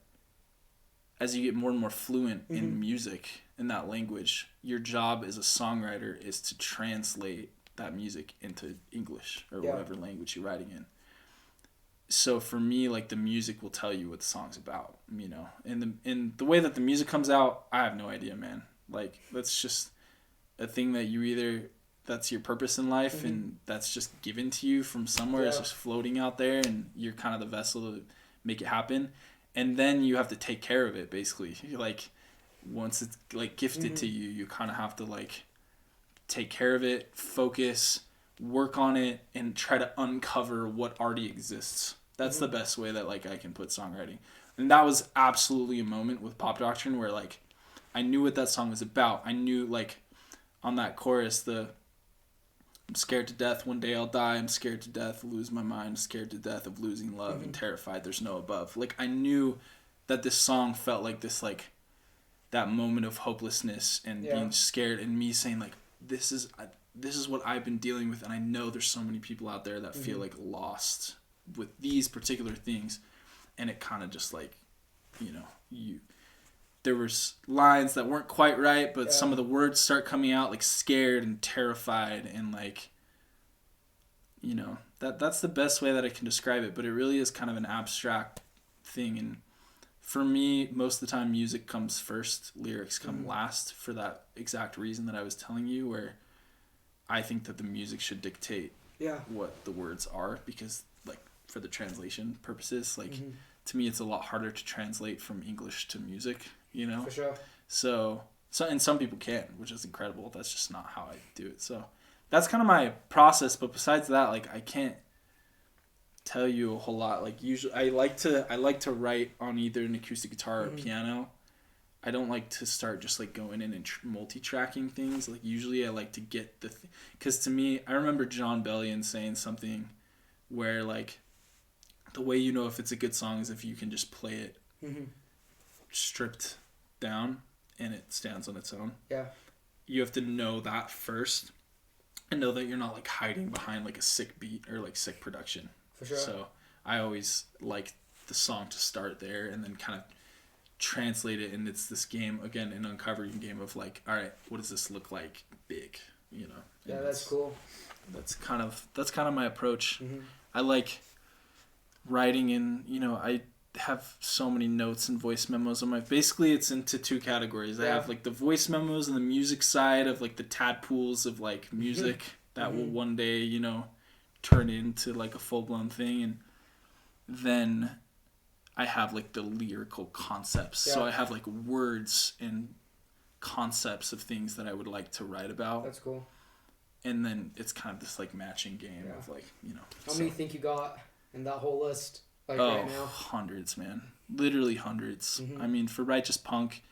as you get more and more fluent in music, in that language, your job as a songwriter is to translate that music into English or whatever language you're writing in. So for me, like the music will tell you what the song's about, you know, and the way that the music comes out, I have no idea, man. Like that's just a thing that that's your purpose in life, and that's just given to you from somewhere. It's just floating out there, and you're kind of the vessel to make it happen. And then you have to take care of it, basically. You're like, once it's like gifted to you, you kind of have to like take care of it, focus, work on it, and try to uncover what already exists. That's the best way that like I can put songwriting. And that was absolutely a moment with Pop Doctrine where like I knew what that song was about. I knew like on that chorus, I'm scared to death, one day I'll die. I'm scared to death, lose my mind. Scared to death of losing love and terrified there's no above. Like I knew that this song felt like this, like that moment of hopelessness and being scared, and me saying like, this is what I've been dealing with. And I know there's so many people out there that feel like lost with these particular things. And it kind of just like, you know, there was lines that weren't quite right, but some of the words start coming out like scared and terrified, and like, you know, that's the best way that I can describe it. But it really is kind of an abstract thing, and for me, most of the time music comes first, lyrics come last, for that exact reason that I was telling you, where I think that the music should dictate what the words are, because like for the translation purposes, like to me it's a lot harder to translate from English to music, you know? For sure. So and some people can, which is incredible. That's just not how I do it. So that's kind of my process. But besides that, like I can't tell you a whole lot. Like usually I like to write on either an acoustic guitar or piano. I don't like to start just like going in and multi-tracking things. Like usually I like to get because to me, I remember John Bellion saying something where like the way you know if it's a good song is if you can just play it stripped down and it stands on its own. Yeah. You have to know that first and know that you're not like hiding behind like a sick beat or like sick production. For sure. So I always like the song to start there and then kind of translate it, and it's this game again, an uncovering game of like, all right, what does this look like big, you know? Yeah, that's cool. That's kind of my approach. I like writing in, you know, I have so many notes and voice memos on my, basically it's into two categories. I have like the voice memos and the music side of like the tadpoles of like music that will one day, you know, turn into like a full-blown thing. And then I have like the lyrical concepts. So I have like words and concepts of things that I would like to write about. That's cool. And then it's kind of this like matching game of like, you know. How many think you got in that whole list? Like right now? Hundreds, man. Literally hundreds. I mean, for Righteous Punk,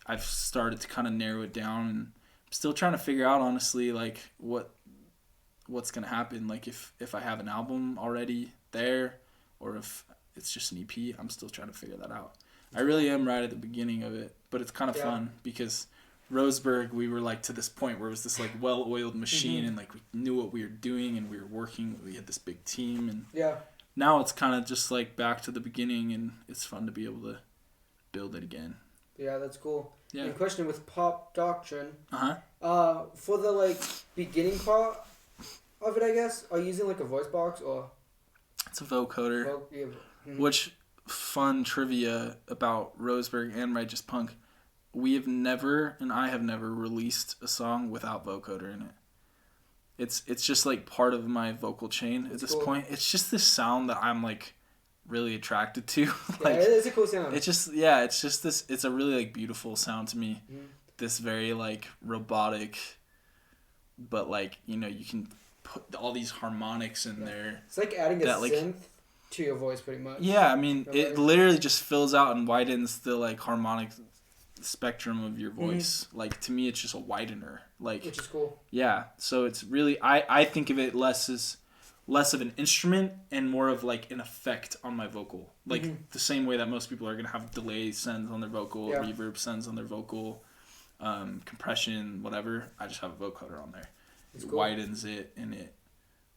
I've started to kind of narrow it down, and I'm still trying to figure out, honestly, like what's going to happen. Like if I have an album already there, or if it's just an EP, I'm still trying to figure that out. I really am right at the beginning of it, but it's kind of fun because Roseburg, we were like to this point where it was this like well-oiled machine, and like we knew what we were doing, and we were working. We had this big team, and now it's kind of just like back to the beginning, and it's fun to be able to build it again. Yeah, that's cool. Yeah. And question with Pop Doctrine. Uh-huh. For the like beginning part of it, I guess, are you using like a voice box or? It's a vocoder. Which, fun trivia about Roseburg and Righteous Punk, I have never released a song without vocoder in it. It's just like part of my vocal chain at this point. It's just this sound that I'm like really attracted to. Like, yeah, it is a cool sound. It's just this. It's a really like beautiful sound to me. This very like robotic, but like you can put all these harmonics in there. It's like adding a synth to your voice, pretty much. Yeah, I mean, it literally just fills out and widens the like harmonic spectrum of your voice. Like to me, it's just a widener. Like, which is cool. Yeah, so it's really I think of it less of an instrument and more of like an effect on my vocal. Like the same way that most people are gonna have delay sends on their vocal, reverb sends on their vocal, compression, whatever. I just have a vocoder on there. It widens it, and it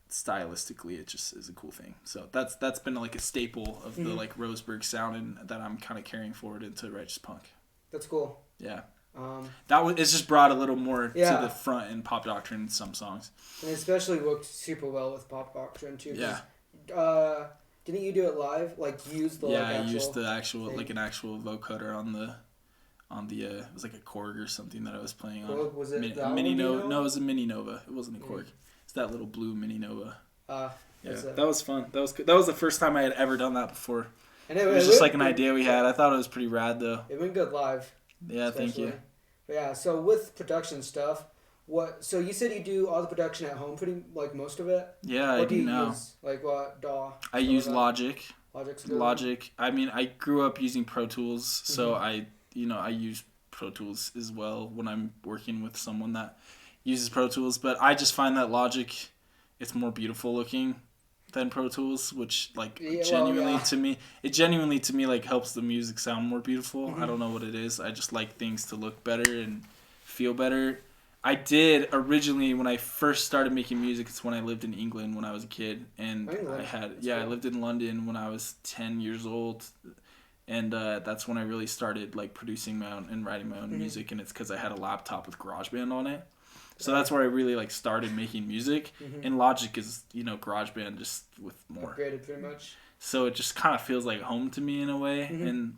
stylistically it just is a cool thing. So that's been like a staple of the like Roseburg sound, and that I'm kind of carrying forward into Righteous Punk. That's cool. Yeah. It's just brought a little more to the front in Pop Doctrine in some songs. And it especially worked super well with Pop Doctrine too. Yeah. Didn't you do it live? Like use the I used the actual thing? Like an actual vocoder on the it was like a Korg or something that I was playing on. Korg, was it Mini Nova? No, it was a Mini Nova. It wasn't a Korg. It's that little blue Mini Nova. Yeah, that was fun. That was good. That was the first time I had ever done that before. And it was just like an idea we had. I thought it was pretty rad though. It went good live. Yeah, thank you. But yeah, so with production stuff, so you said you do all the production at home, pretty like most of it? Yeah, I do now. Use? Like what DAW? I use Logic. Logic's good. Logic. I mean, I grew up using Pro Tools, so I use Pro Tools as well when I'm working with someone that uses Pro Tools, but I just find that Logic, it's more beautiful looking than Pro Tools, which like genuinely to me like helps the music sound more beautiful. I don't know what it is. I just like things to look better and feel better. I did originally when I first started making music. It's when I lived in England when I was a kid, and I lived in London when I was 10 years old, and that's when I really started like producing my own and writing my own music. And it's because I had a laptop with GarageBand on it. So that's where I really like started making music, and Logic is GarageBand just with more upgraded pretty much. So it just kind of feels like home to me in a way, and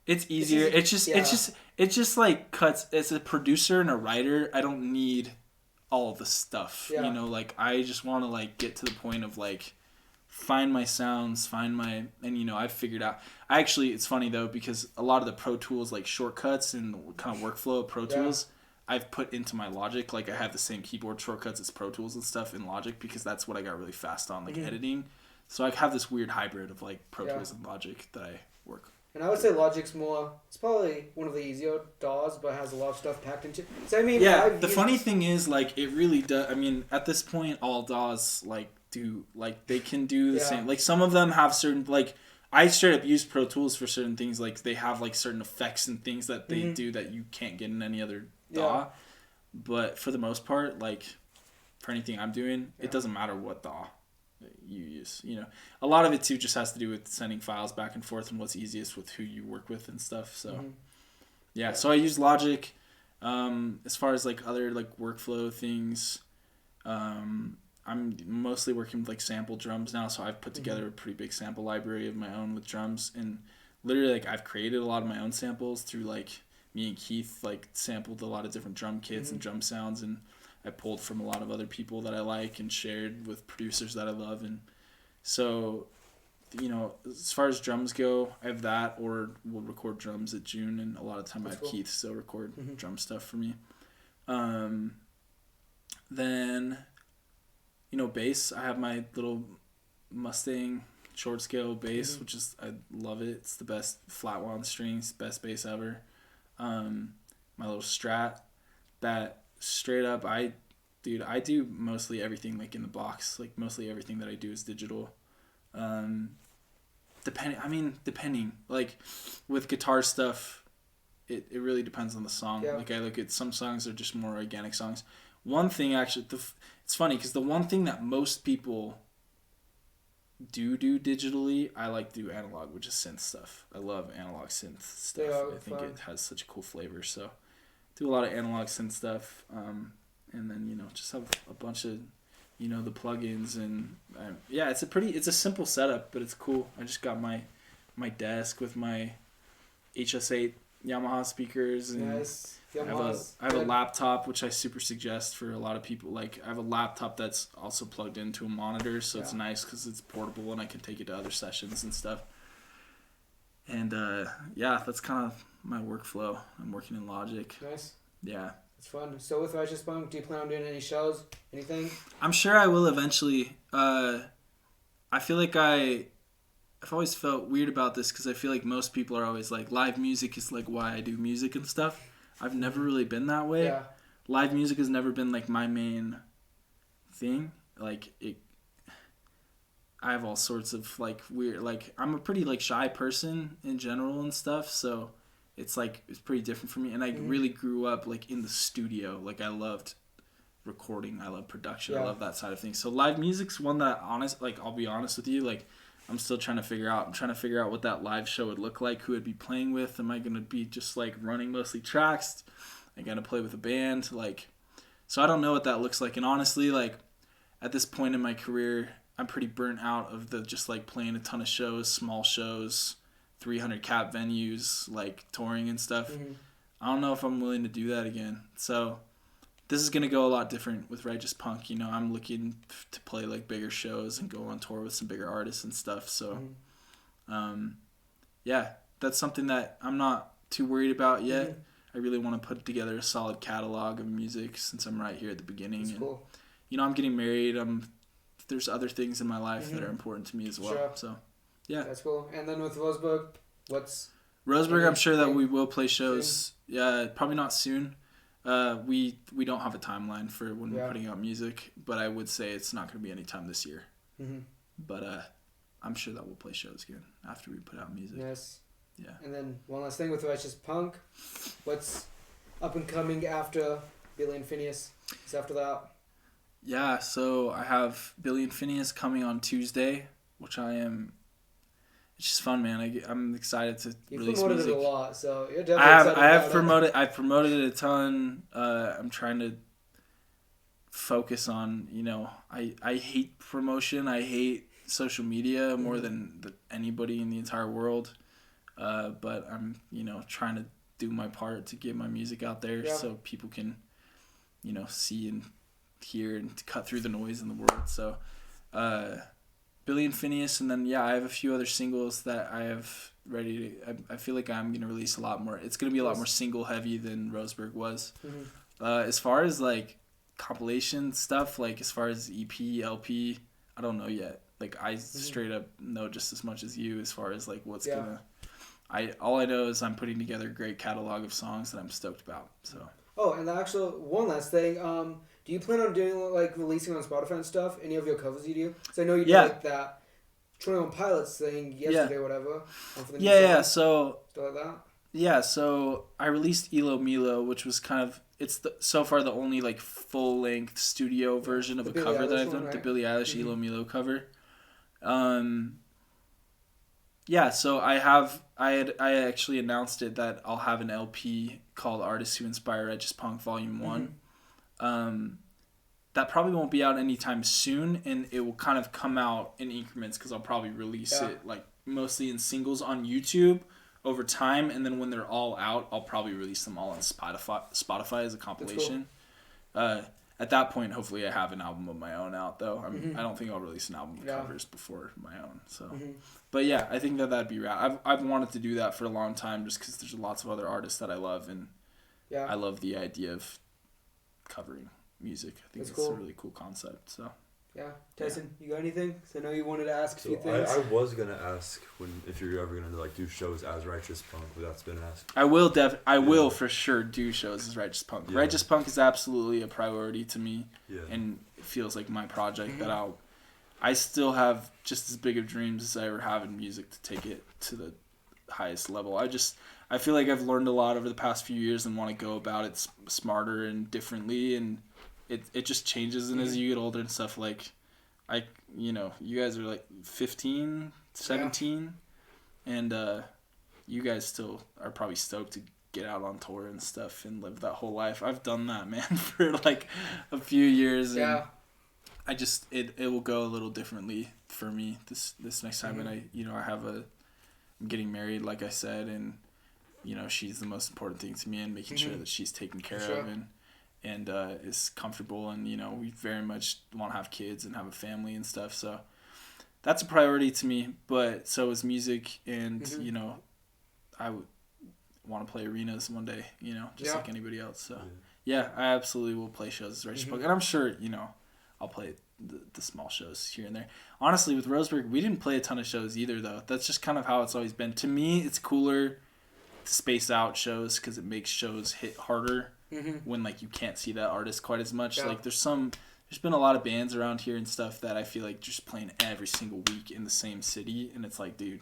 it's easier. It just like cuts. As a producer and a writer, I don't need all of the stuff. Yeah. Like I just want to like get to the point of like find my sounds, and I've figured out. It's funny though because a lot of the Pro Tools like shortcuts and kind of workflow of Pro Tools. I've put into my Logic. Like I have the same keyboard shortcuts as Pro Tools and stuff in Logic because that's what I got really fast on, like editing. So I have this weird hybrid of like Pro Tools and Logic that I work. And I would say Logic's it's probably one of the easier DAWs, but has a lot of stuff packed into. So I mean, the funny thing is like it really does. I mean, at this point, all DAWs they can do the same. Like some of them have certain like. I straight up use Pro Tools for certain things. Like they have like certain effects and things that they do that you can't get in any other DAW. But for the most part, like for anything I'm doing, it doesn't matter what DAW you use. A lot of it too just has to do with sending files back and forth and what's easiest with who you work with and stuff. So so I use Logic. As far as like other like workflow things, I'm mostly working with like sample drums now, so I've put together a pretty big sample library of my own with drums, and literally like I've created a lot of my own samples through like me and Keith like sampled a lot of different drum kits and drum sounds, and I pulled from a lot of other people that I like and shared with producers that I love. And so as far as drums go, I have that, or we'll record drums at June, and a lot of time I have Keith still record drum stuff for me. Then bass, I have my little Mustang short scale bass, which is, I love it. It's the best flat wound strings, best bass ever. My little Strat, that straight up, I do mostly everything like in the box. Like mostly everything that I do is digital. Depending, like with guitar stuff, it really depends on the song. Yeah. Like I look at some songs that are just more organic songs. One thing actually, it's funny because the one thing that most people do digitally, I like to do analog, which is synth stuff. I love analog synth stuff. I think it has such a cool flavor. So do a lot of analog synth stuff, and then just have a bunch of the plugins and it's a simple setup, but it's cool. I just got my desk with my HS8 Yamaha speakers, and nice. I have a laptop, which I super suggest for a lot of people. Like I have a laptop that's also plugged into a monitor, so it's nice because it's portable and I can take it to other sessions and stuff. And that's kind of my workflow. I'm working in Logic. Nice. Yeah. It's fun. So with Righteous Punk, do you plan on doing any shows? Anything? I'm sure I will eventually. I feel like I've always felt weird about this because I feel like most people are always like, live music is like why I do music and stuff. I've never really been that way. Yeah. Live music has never been like my main thing. Like I have all sorts of like weird, like I'm a pretty like shy person in general and stuff. So it's pretty different for me. And I really grew up like in the studio. Like I loved recording. I love production. I love that side of things. So live music's one that I'll be honest with you, like I'm still trying to figure out. I'm trying to figure out what that live show would look like, who I'd be playing with. Am I going to be just like running mostly tracks? Am I going to play with a band? So I don't know what that looks like. And honestly, like at this point in my career, I'm pretty burnt out of the just like playing a ton of shows, small shows, 300 cap venues, like touring and stuff. I don't know if I'm willing to do that again. So this is going to go a lot different with Righteous Punk. I'm looking to play like bigger shows and go on tour with some bigger artists and stuff. So, that's something that I'm not too worried about yet. I really want to put together a solid catalog of music since I'm right here at the beginning. That's cool. I'm getting married. There's other things in my life that are important to me as well. Sure. So, yeah. That's cool. And then with Roseburg, Roseburg, I'm sure that we will play shows. Soon? Yeah, probably not soon. We don't have a timeline for when we're putting out music, but I would say it's not going to be any time this year. But I'm sure that we'll play shows again after we put out music. Yes. Yeah. And then one last thing with Righteous Punk, what's up and coming after Billie and Fineas? Is after that? Yeah, so I have Billie and Fineas coming on Tuesday, which it's just fun, man. I'm excited to release music. You've promoted it a lot, so you're definitely I've promoted it a ton. I'm trying to focus on, I hate promotion. I hate social media more than anybody in the entire world. But I'm, trying to do my part to get my music out there so people can, see and hear and cut through the noise in the world. So, Billie and Fineas, and then I have a few other singles that I have ready to. I feel like I'm gonna release a lot more. It's gonna be a lot more single heavy than Roseburg was. As far as like compilation stuff, like as far as EP, LP, I don't know yet. Like I straight up know just as much as you as far as like what's gonna. All I know is I'm putting together a great catalog of songs that I'm stoked about. So. Oh, and the actual one last thing. Do you plan on doing like releasing on Spotify and stuff? Any of your covers you do? So I know you did like that 21 Pilots thing yesterday, or whatever. So stuff like that. Yeah, so I released Elo Milo, which was kind of so far the only like full length studio version of a Billie cover Eilish that I've done, right? The Billie Eilish Elo Milo cover. So I actually announced it that I'll have an LP called Artists Who Inspire Righteous Punk Volume 1. That probably won't be out anytime soon, and it will kind of come out in increments because I'll probably release it like mostly in singles on YouTube over time, and then when they're all out, I'll probably release them all on Spotify as a compilation. Cool. At that point, hopefully I have an album of my own out, though. I don't think I'll release an album of covers before my own. So, But yeah, I think that'd be rad. I've wanted to do that for a long time just because there's lots of other artists that I love, and I love the idea of covering music. I think it's a really cool concept. So yeah, Tyson, you got anything? Because I know you wanted to ask a few things. I was gonna ask if you're ever gonna like do shows as Righteous Punk, but that's been asked. I will for sure do shows as Righteous Punk. Yeah. Righteous Punk is absolutely a priority to me, and it feels like my project that I still have just as big of dreams as I ever have in music to take it to the highest level. I feel like I've learned a lot over the past few years and want to go about it smarter and differently, and it just changes. And as you get older and stuff, like you guys are like 15, 17, and you guys still are probably stoked to get out on tour and stuff and live that whole life. I've done that, man, for like a few years. Yeah. And I just it will go a little differently for me this next time. And I'm getting married, like I said, and she's the most important thing to me, and making sure that she's taken care of and is comfortable, and we very much want to have kids and have a family and stuff. So that's a priority to me, but so is music, and I would want to play arenas one day, just like anybody else. So yeah, I absolutely will play shows as Righteous Punk, and I'm sure I'll play the small shows here and there. Honestly, with Roseburg, we didn't play a ton of shows either, though. That's just kind of how it's always been. To me, it's cooler to space out shows because it makes shows hit harder when like you can't see that artist quite as much. Like there's been a lot of bands around here and stuff that I feel like just playing every single week in the same city, and it's like, dude,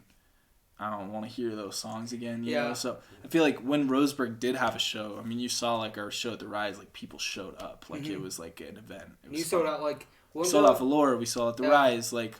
I don't want to hear those songs again, you know? So I feel like when Roseburg did have a show, I mean, you saw like our show at the Rise, like people showed up, like it was like an event. You sold out like we sold out Valora, we sold out the Rise, like,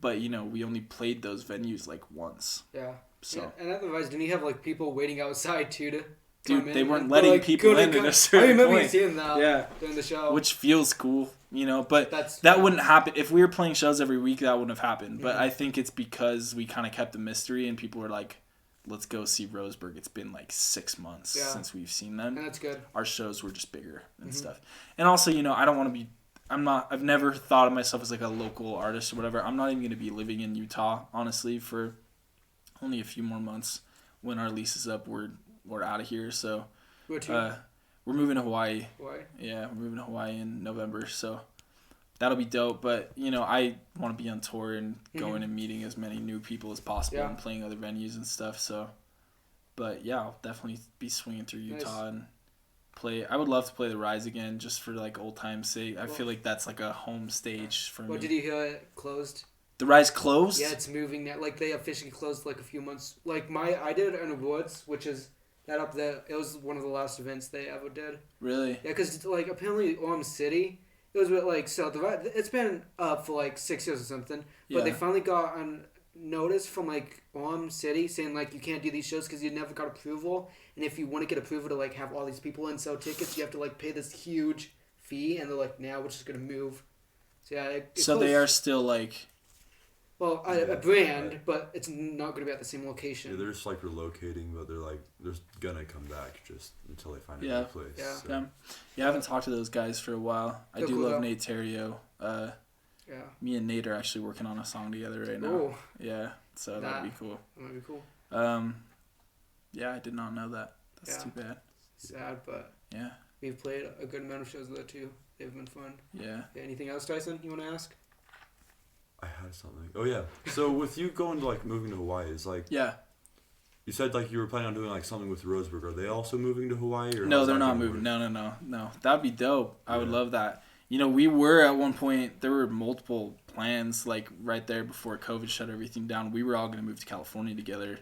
but we only played those venues like once. Yeah. So and at the Rise, didn't you have like people waiting outside too to? Dude, they weren't letting people in at a certain point. I remember seeing that during the show. Which feels cool, but that wouldn't happen. If we were playing shows every week, that wouldn't have happened. But I think it's because we kind of kept the mystery, and people were like, let's go see Roseburg. It's been like 6 months since we've seen them. And that's good. Our shows were just bigger and stuff. And also, I don't want to be... I've never thought of myself as like a local artist or whatever. I'm not even going to be living in Utah, honestly, for only a few more months. When our lease is up, we're out of here, so we're moving to Hawaii. Yeah, we're moving to Hawaii in November, so that'll be dope. But I want to be on tour and going and meeting as many new people as possible and playing other venues and stuff. So, but yeah, I'll definitely be swinging through Utah and play. I would love to play the Rise again, just for like old time's sake. I feel like that's like a home stage for me. Did you hear it closed? The Rise closed? Yeah, it's moving now. Like they officially closed like a few months. Like I did it in the Woods, which is. That up there, it was one of the last events they ever did. Really? Yeah, because like apparently City, it was with like it's been up for like 6 years or something. But they finally got on notice from like City saying like you can't do these shows because you never got approval, and if you want to get approval to like have all these people and sell tickets, you have to like pay this huge fee, and they're like, now we're just gonna move. So yeah, so they are still like. Well, a brand, but it's not going to be at the same location. Yeah, they're just like relocating, but they're gonna come back just until they find a new place. Yeah. So. Yeah, I haven't talked to those guys for a while. I do love Nate Terrio. Me and Nate are actually working on a song together right now. Ooh. Yeah, so that'd be cool. That might be cool. Yeah, I did not know that. That's too bad. Sad, but yeah, we've played a good amount of shows there too. They've been fun. Yeah. Anything else, Tyson? You want to ask? I had something. Oh yeah. So with you going to like moving to Hawaii, is like you said like you were planning on doing like something with Roseburg. Are they also moving to Hawaii? Or no, they're not moving. No. That'd be dope. I would love that. We were at one point. There were multiple plans like right there before COVID shut everything down. We were all gonna move to California together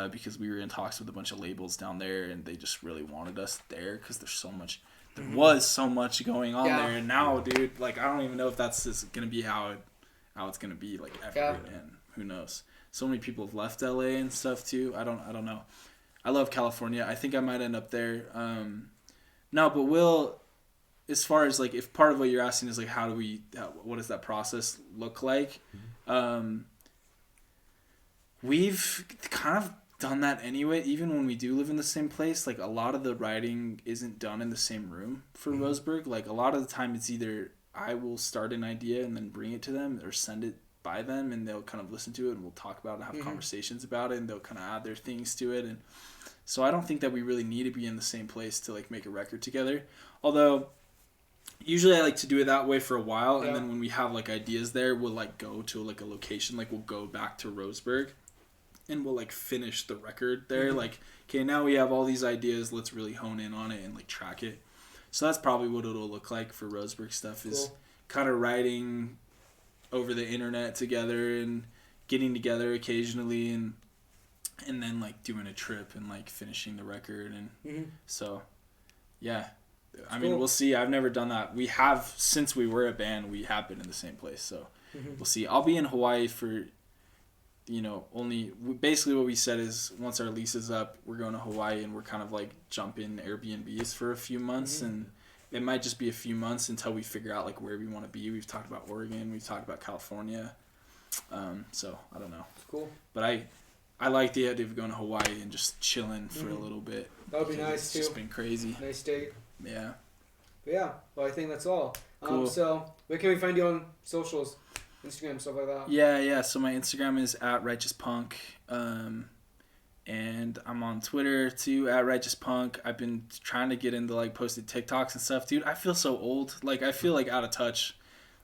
because we were in talks with a bunch of labels down there, and they just really wanted us there because there's so much. There was so much going on there, and now, dude, like I don't even know if that's just gonna be how it's gonna be like ever again. Who knows? So many people have left LA and stuff too. I don't know. I love California. I think I might end up there. No, but Will, as far as like if part of what you're asking is like what does that process look like? We've kind of done that anyway. Even when we do live in the same place, like a lot of the writing isn't done in the same room for Roseburg. Like a lot of the time, it's either I will start an idea and then bring it to them or send it by them, and they'll kind of listen to it and we'll talk about it and have conversations about it, and they'll kind of add their things to it. And so I don't think that we really need to be in the same place to like make a record together. Although usually I like to do it that way for a while, and then when we have like ideas there, we'll like go to like a location, like we'll go back to Roseburg and we'll like finish the record there. Like, okay, now we have all these ideas, let's really hone in on it and like track it. So that's probably what it'll look like for Roseburg stuff, is kind of writing over the internet together and getting together occasionally and and then like doing a trip and like finishing the record. And so, yeah. I mean, we'll see. I've never done that. We have, since we were a band, we have been in the same place. So we'll see. I'll be in Hawaii for, basically what we said is once our lease is up, we're going to Hawaii and we're kind of like jumping Airbnbs for a few months. And it might just be a few months until we figure out like where we want to be. We've talked about Oregon. We've talked about California. So I don't know. Cool. But I like the idea of going to Hawaii and just chilling for a little bit. That would be nice too. It's just been crazy. Nice state. Yeah. But yeah. Well, I think that's all. Cool. So where can we find you on socials? Instagram, stuff like that. Yeah. So my Instagram is @RighteousPunk. And I'm on Twitter too, @RighteousPunk. I've been trying to get into like posting TikToks and stuff. Dude, I feel so old. Like I feel like out of touch.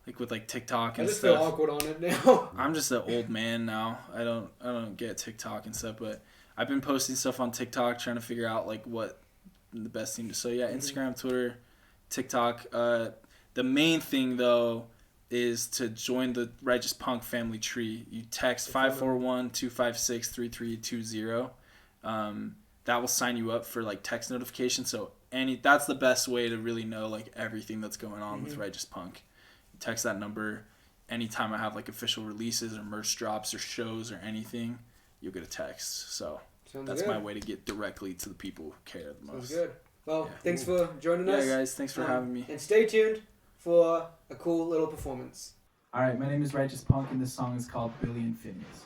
Like with like TikTok and stuff. I just feel awkward on it now. I'm just an old man now. I don't get TikTok and stuff, but I've been posting stuff on TikTok, trying to figure out like what the best thing to. So yeah, Instagram, Twitter, TikTok. The main thing though is to join the Righteous Punk family tree. You text 541-256-3320. That will sign you up for like text notifications. So that's the best way to really know like everything that's going on with Righteous Punk. Text that number anytime I have like official releases or merch drops or shows or anything, you'll get a text. So that's my way to get directly to the people who care the most. Sounds good. Well, thanks for joining us. Yeah, guys, thanks for having me. And stay tuned for a cool little performance. All right, my name is Righteous Punk, and this song is called Billie and Fineas.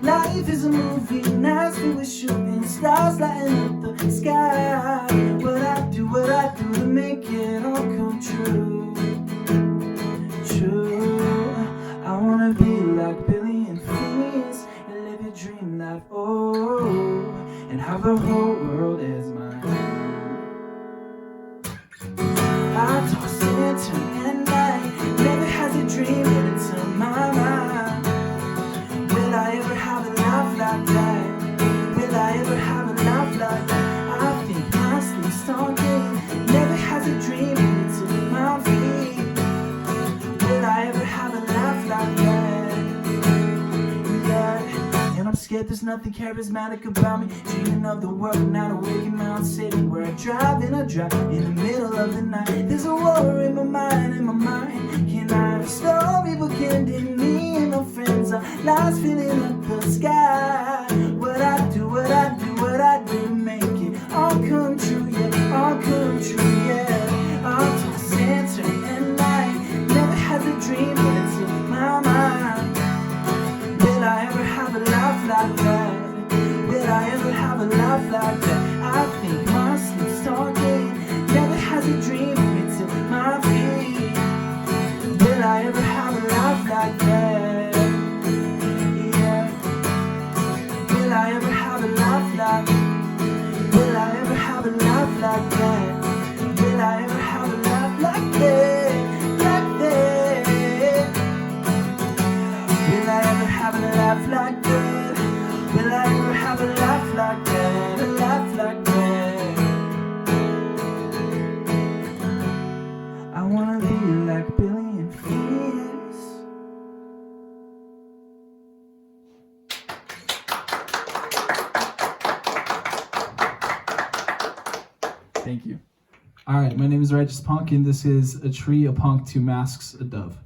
Life is a movie, nights we were shooting stars lighting up the sky. What I do to make it all come true. True. I wanna be like Billie and Fineas and live a dream life, oh, and have the whole world as mine. I toss and turn at night, never has a dream into my mind. Will I ever have a life like that? Will I ever have a life like that? I think my sleep starting, never has a dream into my feet. Will I ever have a life like that? Yeah, and I'm scared there's nothing charismatic about me. Dreaming of the world, not awake in Mount City, where I drive in the middle of the night. There's a war in my mind, Can I have a story bookending me and my friends? Our lives filling up the sky. What I do to make it all come true, yeah, all come true, yeah. I'll toss and turn at night, never has a dream into my mind. Will I ever have a life like that? Will I ever have a life like that? I think my sleep's talking, never has a dream into my feet. Will I ever have a life like that? Yeah. Will I ever have a life like that? Will I ever have a life like that? Will I ever have a life like that? Like that? Will I ever have a life like that? Will I ever have a life like that? A life like that? I wanna be like Billie and Fineas. Thank you. All right, my name is Righteous Punk, and this is A Tree, a Punk, Two Masks, a Dove.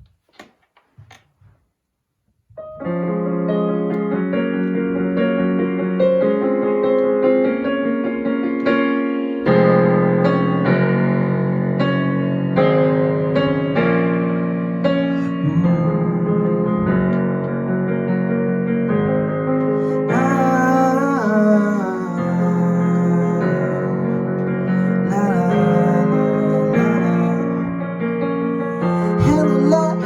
Hello, love.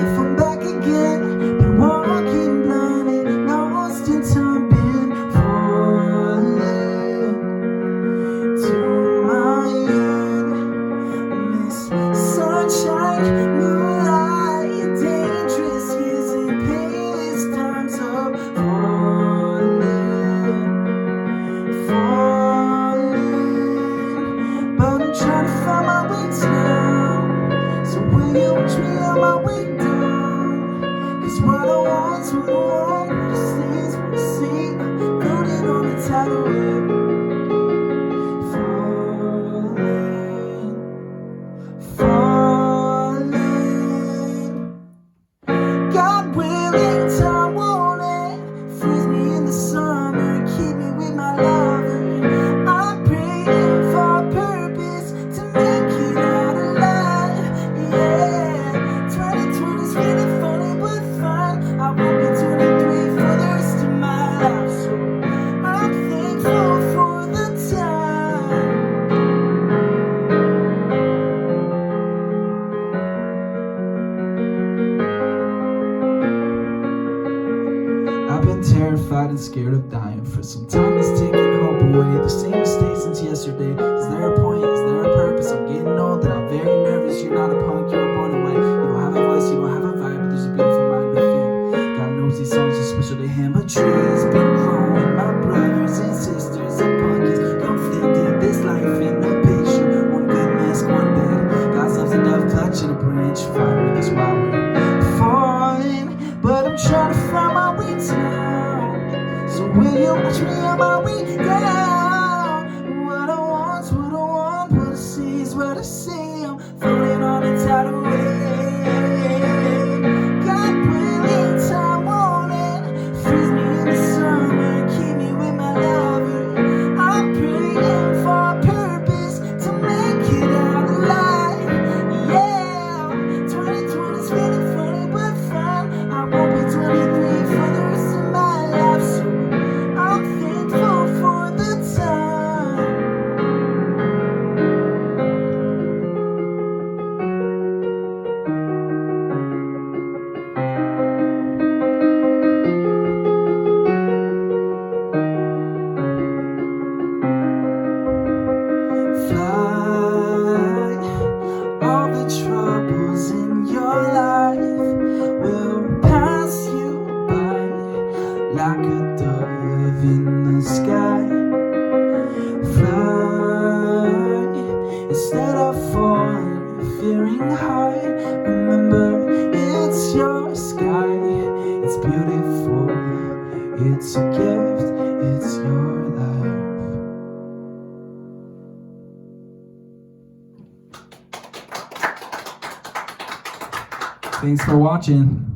dove in the sky. Fly instead of falling, fearing high. Remember, it's your sky. It's beautiful. It's a gift. It's your life. Thanks for watching.